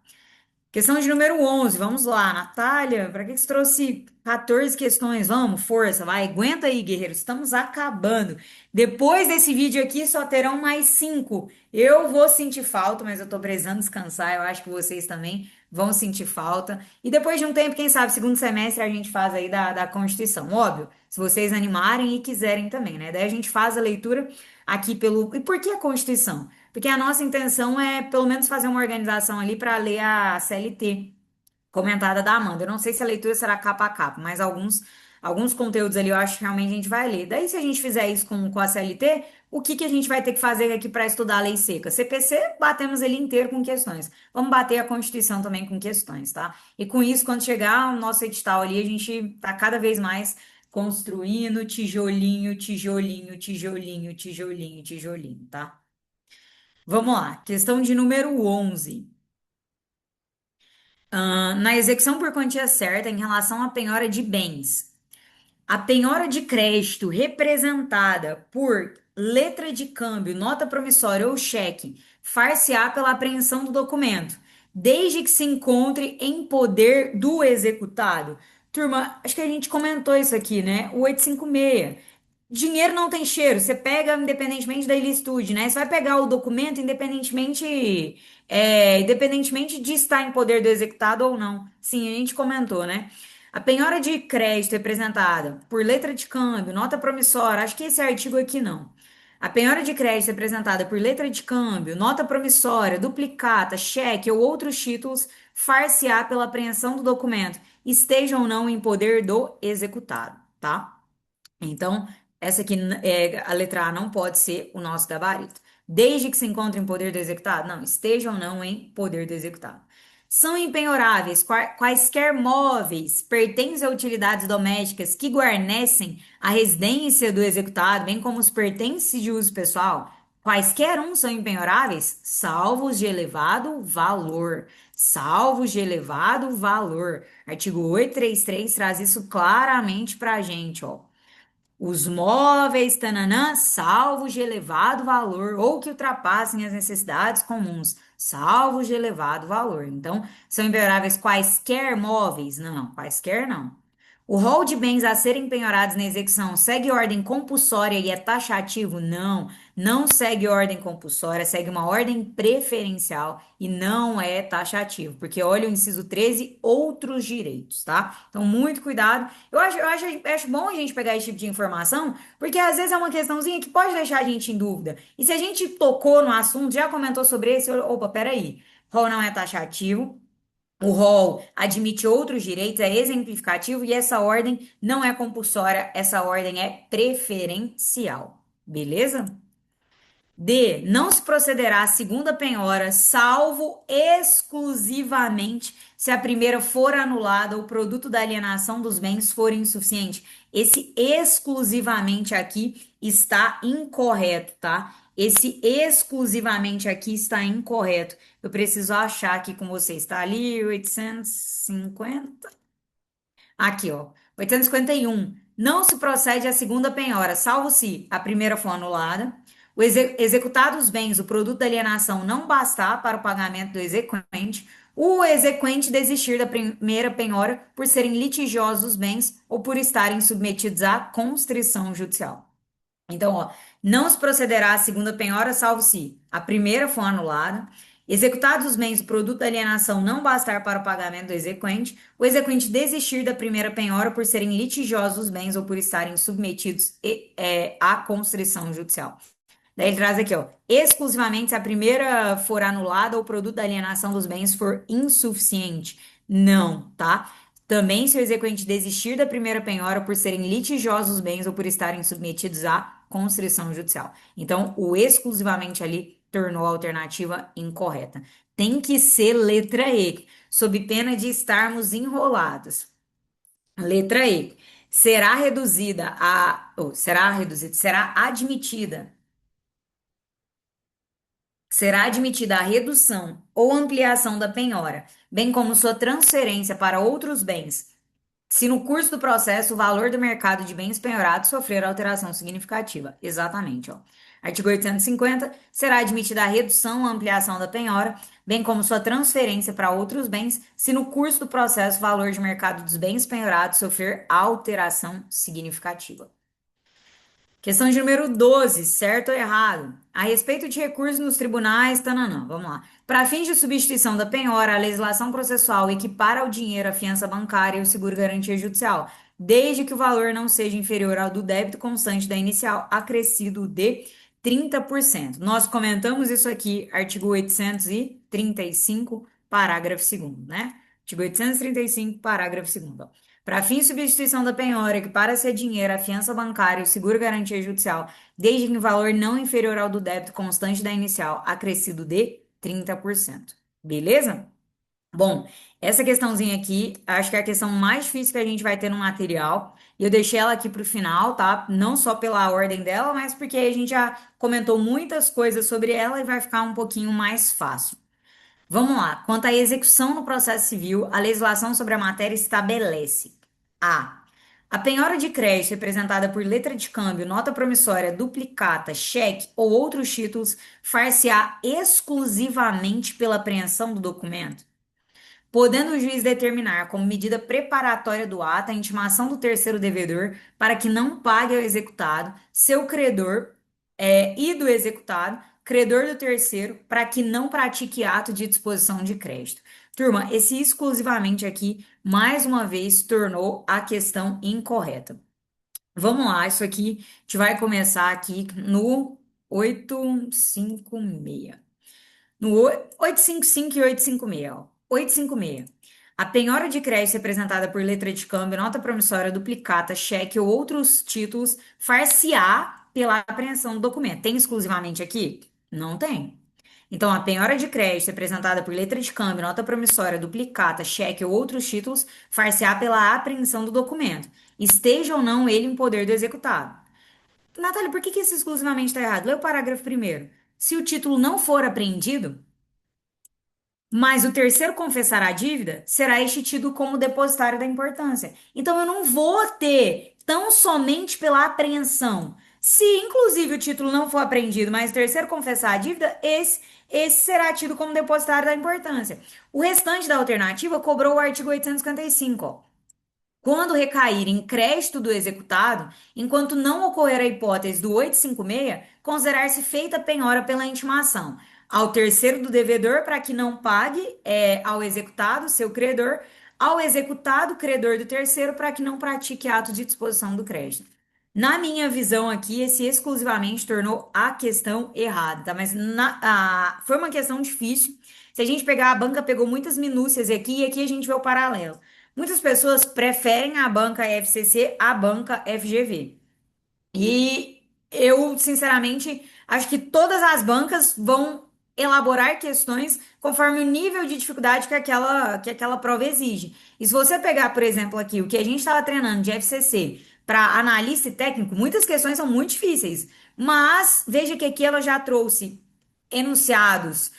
Questão de número 11, vamos lá. Natália, para que você trouxe 14 questões? Vamos, força, vai. Aguenta aí, guerreiros, estamos acabando. Depois desse vídeo aqui, só terão mais 5. Eu vou sentir falta, mas eu tô precisando descansar. Eu acho que vocês também vão sentir falta. E depois de um tempo, quem sabe, segundo semestre, a gente faz aí da Constituição. Óbvio, se vocês animarem e quiserem também, né? Daí a gente faz a leitura aqui pelo. E por que a Constituição? Porque a nossa intenção é, pelo menos, fazer uma organização ali para ler a CLT comentada da Amanda. Eu não sei se a leitura será capa a capa, mas alguns conteúdos ali eu acho que realmente a gente vai ler. Daí, se a gente fizer isso com a CLT, o que que a gente vai ter que fazer aqui para estudar a lei seca? CPC, batemos ele inteiro com questões. Vamos bater a Constituição também com questões, tá? E com isso, quando chegar o nosso edital ali, a gente tá cada vez mais construindo tijolinho, tijolinho, tijolinho, tijolinho, tijolinho, tá? Vamos lá, questão de número 11. Na execução por quantia certa em relação à penhora de bens. A penhora de crédito representada por letra de câmbio, nota promissória ou cheque far-se-á pela apreensão do documento, desde que se encontre em poder do executado. Turma, acho que a gente comentou isso aqui, né? O 856. Dinheiro não tem cheiro, você pega independentemente da ilicitude, né? Você vai pegar o documento independentemente de estar em poder do executado ou não. Sim, a gente comentou, né? A penhora de crédito representada por letra de câmbio, nota promissória, acho que esse artigo aqui não. A penhora de crédito representada por letra de câmbio, nota promissória, duplicata, cheque ou outros títulos, far-se-á pela apreensão do documento, esteja ou não em poder do executado, tá? Então, essa aqui, a letra A não pode ser o nosso gabarito. Desde que se encontre em poder do executado? Não, esteja ou não em poder do executado. São impenhoráveis quaisquer móveis, pertences a utilidades domésticas que guarnecem a residência do executado, bem como os pertences de uso pessoal. Quaisquer um são impenhoráveis, salvos de elevado valor. Salvos de elevado valor. Artigo 833 traz isso claramente para a gente, ó. Os móveis, tananã, salvos de elevado valor ou que ultrapassem as necessidades comuns, salvos de elevado valor. Então, são impenhoráveis quaisquer móveis? Não, quaisquer não. O rol de bens a serem penhorados na execução segue ordem compulsória e é taxativo? Não, não segue ordem compulsória, segue uma ordem preferencial e não é taxativo, porque olha o inciso 13, outros direitos, tá? Então, muito cuidado. Eu acho bom a gente pegar esse tipo de informação, porque às vezes é uma questãozinha que pode deixar a gente em dúvida. E se a gente tocou no assunto, já comentou sobre esse, opa, peraí, rol não é taxativo. O rol admite outros direitos, é exemplificativo e essa ordem não é compulsória, essa ordem é preferencial. Beleza? D. Não se procederá à segunda penhora, salvo exclusivamente se a primeira for anulada ou o produto da alienação dos bens for insuficiente. Esse exclusivamente aqui está incorreto, tá? Esse exclusivamente aqui está incorreto. Eu preciso achar aqui com você. Está ali 850. Aqui, ó. 851. Não se procede à segunda penhora, salvo se a primeira for anulada, o executado os bens, o produto da alienação não bastar para o pagamento do exequente, o exequente desistir da primeira penhora por serem litigiosos os bens ou por estarem submetidos à constrição judicial. Então, ó, não se procederá à segunda penhora, salvo se a primeira for anulada, executados os bens, o produto da alienação não bastar para o pagamento do exequente, o exequente desistir da primeira penhora por serem litigiosos os bens ou por estarem submetidos à constrição judicial. Daí ele traz aqui, ó, exclusivamente se a primeira for anulada ou o produto da alienação dos bens for insuficiente. Não, tá? Também se o exequente desistir da primeira penhora por serem litigiosos os bens ou por estarem submetidos à constrição judicial. Então, o exclusivamente ali tornou a alternativa incorreta. Tem que ser letra E, sob pena de estarmos enrolados. Letra E. Será admitida a redução ou ampliação da penhora, bem como sua transferência para outros bens, se no curso do processo o valor do mercado de bens penhorados sofrer alteração significativa. Exatamente, ó. Artigo 850, será admitida a redução ou ampliação da penhora, bem como sua transferência para outros bens, se no curso do processo o valor de mercado dos bens penhorados sofrer alteração significativa. Questão de número 12, certo ou errado? A respeito de recursos nos tribunais, tananã, vamos lá. Para fins de substituição da penhora, a legislação processual equipara ao dinheiro a fiança bancária e o seguro-garantia judicial, desde que o valor não seja inferior ao do débito constante da inicial, acrescido de 30%. Nós comentamos isso aqui, artigo 835, parágrafo 2º, né? Artigo 835, parágrafo 2º. Para fins de substituição da penhora, que para ser dinheiro, a fiança bancária e o seguro-garantia judicial, desde que o valor não inferior ao do débito constante da inicial, acrescido de 30%. Beleza? Bom, essa questãozinha aqui, acho que é a questão mais difícil que a gente vai ter no material. E eu deixei ela aqui para o final, tá? Não só pela ordem dela, mas porque a gente já comentou muitas coisas sobre ela e vai ficar um pouquinho mais fácil. Vamos lá. Quanto à execução no processo civil, a legislação sobre a matéria estabelece: A. A penhora de crédito representada por letra de câmbio, nota promissória, duplicata, cheque ou outros títulos far-se-á exclusivamente pela apreensão do documento, podendo o juiz determinar como medida preparatória do ato a intimação do terceiro devedor para que não pague ao executado, seu credor, e do executado, credor do terceiro, para que não pratique ato de disposição de crédito. Turma, esse exclusivamente aqui, mais uma vez, tornou a questão incorreta. Vamos lá, isso aqui a gente vai começar aqui no 856. No 855 e 856, ó. 856. A penhora de crédito representada por letra de câmbio, nota promissória, duplicata, cheque ou outros títulos far-se-á pela apreensão do documento. Tem exclusivamente aqui? Não tem. Então, a penhora de crédito apresentada por letra de câmbio, nota promissória, duplicata, cheque ou outros títulos, far-se-á pela apreensão do documento, esteja ou não ele em poder do executado. Natália, por que que isso exclusivamente está errado? Lê o parágrafo primeiro. Se o título não for apreendido, mas o terceiro confessar a dívida, será este tido como depositário da importância. Então eu não vou ter tão somente pela apreensão. Se inclusive o título não for apreendido, mas o terceiro confessar a dívida, esse será tido como depositário da importância. O restante da alternativa cobrou o artigo 855, ó. Quando recair em crédito do executado, enquanto não ocorrer a hipótese do 856, considerar-se feita a penhora pela intimação ao terceiro do devedor para que não pague ao executado, seu credor, ao executado, credor do terceiro, para que não pratique ato de disposição do crédito. Na minha visão aqui, esse exclusivamente tornou a questão errada, tá? Mas foi uma questão difícil. Se a gente pegar, a banca pegou muitas minúcias aqui e aqui a gente vê o paralelo. Muitas pessoas preferem a banca FCC à banca FGV. E eu, sinceramente, acho que todas as bancas vão elaborar questões conforme o nível de dificuldade que aquela prova exige. E se você pegar, por exemplo, aqui o que a gente estava treinando de FCC para analista e técnico, muitas questões são muito difíceis. Mas veja que aqui ela já trouxe enunciados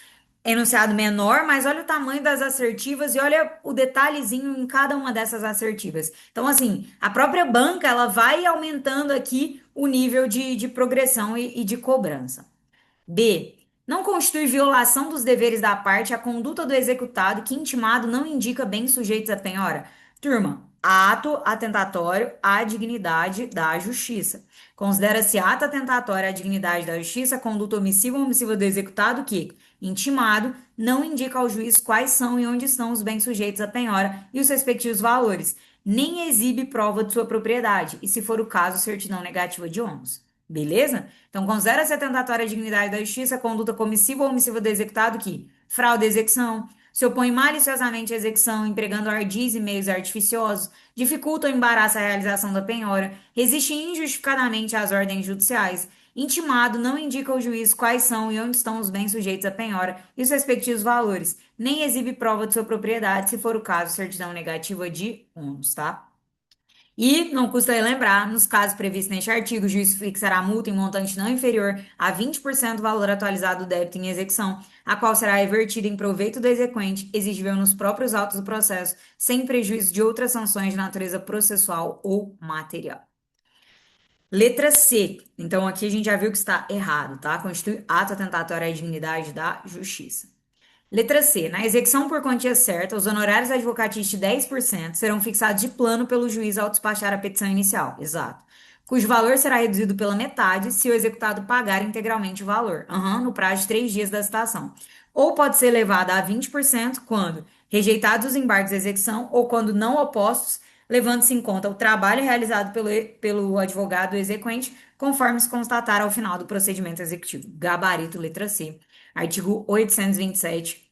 enunciado menor, mas olha o tamanho das assertivas e olha o detalhezinho em cada uma dessas assertivas. Então, assim, a própria banca ela vai aumentando aqui o nível de progressão e de cobrança. B. Não constitui violação dos deveres da parte a conduta do executado que intimado não indica bens sujeitos à penhora. Turma, ato atentatório à dignidade da justiça. Considera-se ato atentatório à dignidade da justiça conduta omissiva ou omissiva do executado que, intimado, não indica ao juiz quais são e onde estão os bens sujeitos à penhora e os respectivos valores, nem exibe prova de sua propriedade, e, se for o caso, certidão negativa de ônus. Beleza? Então, considera-se atentatória à dignidade da justiça, conduta comissiva ou omissiva do executado que fraude à execução, se opõe maliciosamente à execução, empregando ardis e meios artificiosos, dificulta ou embaraça a realização da penhora, resiste injustificadamente às ordens judiciais, intimado não indica ao juiz quais são e onde estão os bens sujeitos à penhora e os respectivos valores, nem exibe prova de sua propriedade, se for o caso, certidão negativa de ônus, tá? E não custa relembrar, nos casos previstos neste artigo, o juiz fixará a multa em montante não inferior a 20% do valor atualizado do débito em execução, a qual será revertida em proveito do exequente, exigível nos próprios autos do processo, sem prejuízo de outras sanções de natureza processual ou material. Letra C. Então, aqui a gente já viu que está errado, tá? Constitui ato atentatório à dignidade da justiça. Letra C. Na execução por quantia certa, os honorários advocatícios de 10% serão fixados de plano pelo juiz ao despachar a petição inicial. Exato. Cujo valor será reduzido pela metade se o executado pagar integralmente o valor, no prazo de 3 dias da citação. Ou pode ser elevada a 20% quando rejeitados os embargos de execução ou quando não opostos, levando-se em conta o trabalho realizado pelo advogado exequente, conforme se constatar ao final do procedimento executivo. Gabarito, letra C. Artigo 827.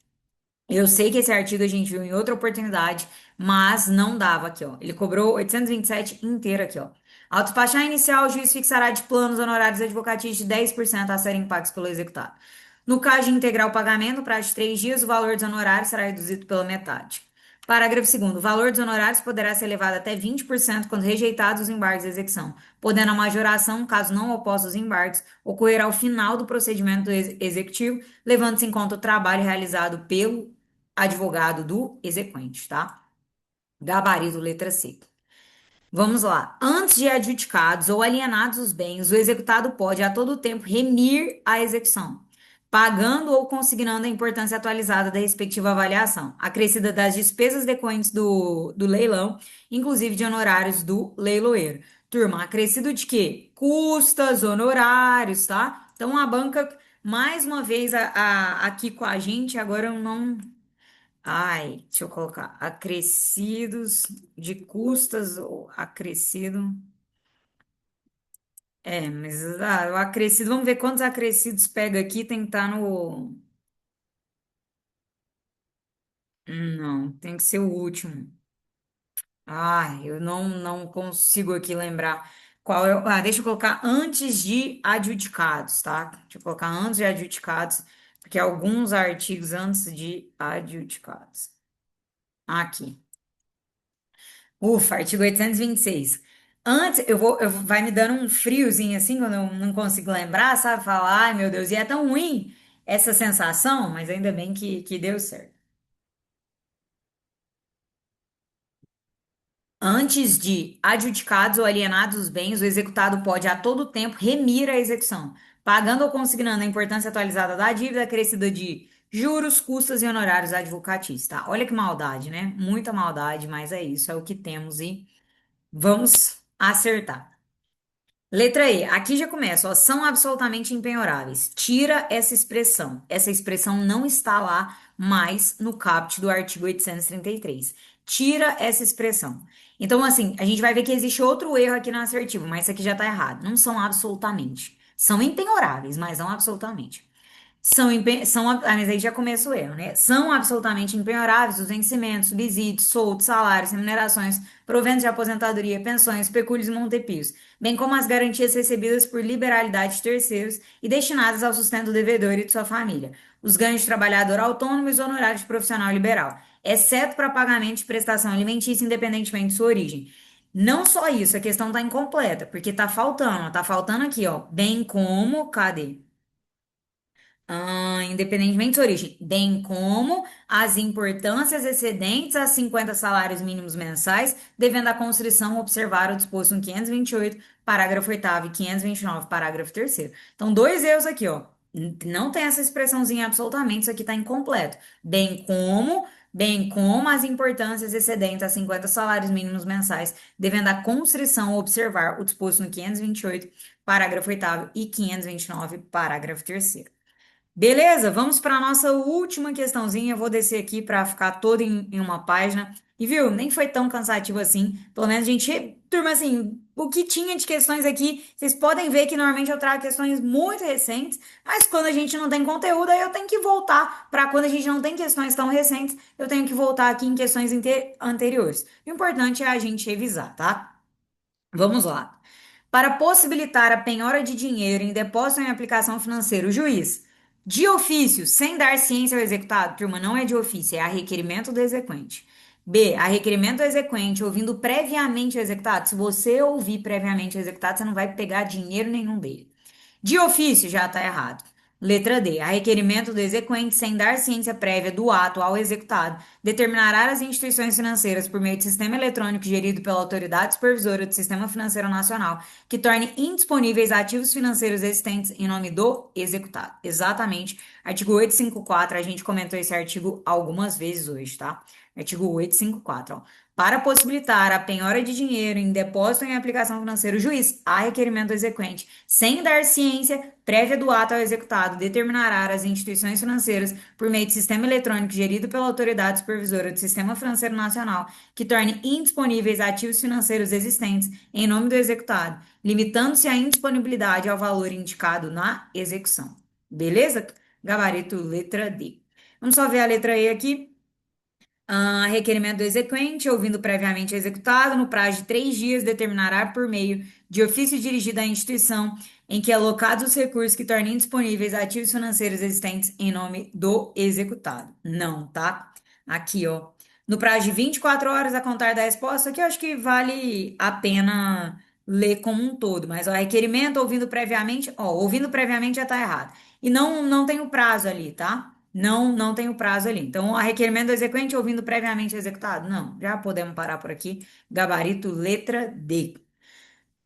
Eu sei que esse artigo a gente viu em outra oportunidade, mas não dava aqui, ó. Ele cobrou 827 inteiro aqui, ó. Ao despachar inicial, o juiz fixará de planos honorários advocatícios de 10% a serem pagos pelo executado. No caso de integrar o pagamento, no prazo de 3 dias, o valor dos honorários será reduzido pela metade. Parágrafo 2º. O valor dos honorários poderá ser elevado até 20% quando rejeitados os embargos de execução, podendo a majoração, caso não opostos os embargos, ocorrer ao final do procedimento executivo, levando-se em conta o trabalho realizado pelo advogado do exequente, tá? Gabarito, letra C. Vamos lá. Antes de adjudicados ou alienados os bens, o executado pode a todo tempo remir a execução, pagando ou consignando a importância atualizada da respectiva avaliação, acrescida das despesas decorrentes do leilão, inclusive de honorários do leiloeiro. Turma, acrescido de quê? Custas, honorários, tá? Então a banca, mais uma vez, aqui com a gente, agora eu não. Ai, deixa eu colocar. Acrescidos de custas ou acrescido. Mas o acrescido, vamos ver quantos acrescidos pega aqui, tem que estar no. Não, tem que ser o último. Ai, eu não consigo aqui lembrar qual deixa eu colocar antes de adjudicados, tá? Deixa eu colocar antes de adjudicados porque alguns artigos antes de adjudicados. Aqui. Ufa, artigo 826. Antes, vai me dando um friozinho assim, quando eu não consigo lembrar, sabe? Falar, ai meu Deus, e é tão ruim essa sensação, mas ainda bem que deu certo. Antes de adjudicados ou alienados os bens, o executado pode a todo tempo remir a execução, pagando ou consignando a importância atualizada da dívida acrescida de juros, custas e honorários advocatícios, tá? Olha que maldade, né? Muita maldade, mas é isso, é o que temos e vamos acertar. Letra E, aqui já começa, ó, são absolutamente impenhoráveis. Tira essa expressão. Essa expressão não está lá mais no caput do artigo 833. Tira essa expressão. Então, assim, a gente vai ver que existe outro erro aqui no assertivo, mas isso aqui já está errado. Não são absolutamente. São impenhoráveis, mas não absolutamente. Mas aí já começa o erro, né? São absolutamente impenhoráveis os vencimentos, subsídios, soldos, salários, remunerações, proventos de aposentadoria, pensões, pecúlios e montepios, bem como as garantias recebidas por liberalidade de terceiros e destinadas ao sustento do devedor e de sua família, os ganhos de trabalhador autônomo e os honorários de profissional liberal, exceto para pagamento de prestação alimentícia independentemente de sua origem. Não só isso, a questão está incompleta, porque tá faltando aqui, ó, bem como, cadê? Independentemente de sua origem, bem como as importâncias excedentes a 50 salários mínimos mensais, devendo a constrição observar o disposto no 528, parágrafo 8º e 529, parágrafo 3º. Então, dois erros aqui, ó. Não tem essa expressãozinha absolutamente, isso aqui está incompleto. Bem como as importâncias excedentes a 50 salários mínimos mensais, devendo a constrição observar o disposto no 528, parágrafo 8º e 529, parágrafo 3º. Beleza, vamos para a nossa última questãozinha. Eu vou descer aqui para ficar toda em uma página. E viu, nem foi tão cansativo assim. Pelo menos a gente, turma, assim, o que tinha de questões aqui, vocês podem ver que normalmente eu trago questões muito recentes, mas quando a gente não tem conteúdo, aí eu tenho que voltar para quando a gente não tem questões tão recentes, eu tenho que voltar aqui em questões anteriores. O importante é a gente revisar, tá? Vamos lá. Para possibilitar a penhora de dinheiro em depósito em aplicação financeira, o juiz, de ofício, sem dar ciência ao executado, turma, não é de ofício, é a requerimento do exequente. B, a requerimento do exequente, ouvindo previamente o executado. Se você ouvir previamente o executado, você não vai pegar dinheiro nenhum dele. De ofício, já está errado. Letra D. A requerimento do exequente, sem dar ciência prévia do ato ao executado, determinará as instituições financeiras por meio de sistema eletrônico gerido pela Autoridade Supervisora do Sistema Financeiro Nacional, que torne indisponíveis ativos financeiros existentes em nome do executado. Exatamente. Artigo 854, a gente comentou esse artigo algumas vezes hoje, tá? Artigo 854, ó. Para possibilitar a penhora de dinheiro em depósito em aplicação financeira, o juiz, a requerimento do exequente, sem dar ciência prévia do ato ao executado, determinará as instituições financeiras, por meio de sistema eletrônico gerido pela Autoridade Supervisora do Sistema Financeiro Nacional, que torne indisponíveis ativos financeiros existentes em nome do executado, limitando-se a indisponibilidade ao valor indicado na execução. Beleza? Gabarito letra D. Vamos só ver a letra E aqui. Requerimento do exequente, ouvindo previamente o executado, no prazo de 3 dias, determinará por meio de ofício dirigido à instituição em que alocados os recursos que tornem disponíveis ativos financeiros existentes em nome do executado. Não, tá? Aqui, ó. No prazo de 24 horas a contar da resposta, aqui eu acho que vale a pena ler como um todo, mas ó, requerimento ouvindo previamente já tá errado. E não tem o prazo ali, tá? Não tem o prazo ali. Então, a requerimento do exequente ouvindo previamente executado? Não, já podemos parar por aqui. Gabarito letra D.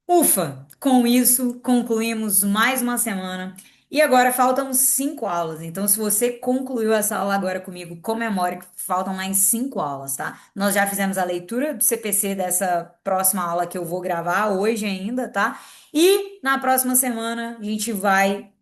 Ufa! Com isso, concluímos mais uma semana. E agora faltam 5 aulas. Então, se você concluiu essa aula agora comigo, comemore que faltam mais 5 aulas, tá? Nós já fizemos a leitura do CPC dessa próxima aula que eu vou gravar hoje ainda, tá? E na próxima semana a gente vai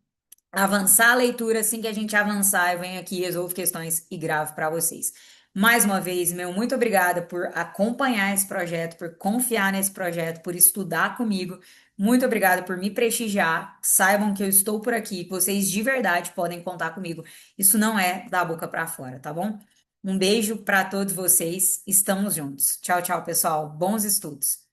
avançar a leitura. Assim que a gente avançar, eu venho aqui, resolvo questões e gravo para vocês. Mais uma vez, meu muito obrigada por acompanhar esse projeto, por confiar nesse projeto, por estudar comigo. Muito obrigada por me prestigiar. Saibam que eu estou por aqui, que vocês de verdade podem contar comigo. Isso não é da boca para fora, tá bom? Um beijo para todos vocês. Estamos juntos. Tchau, tchau, pessoal. Bons estudos.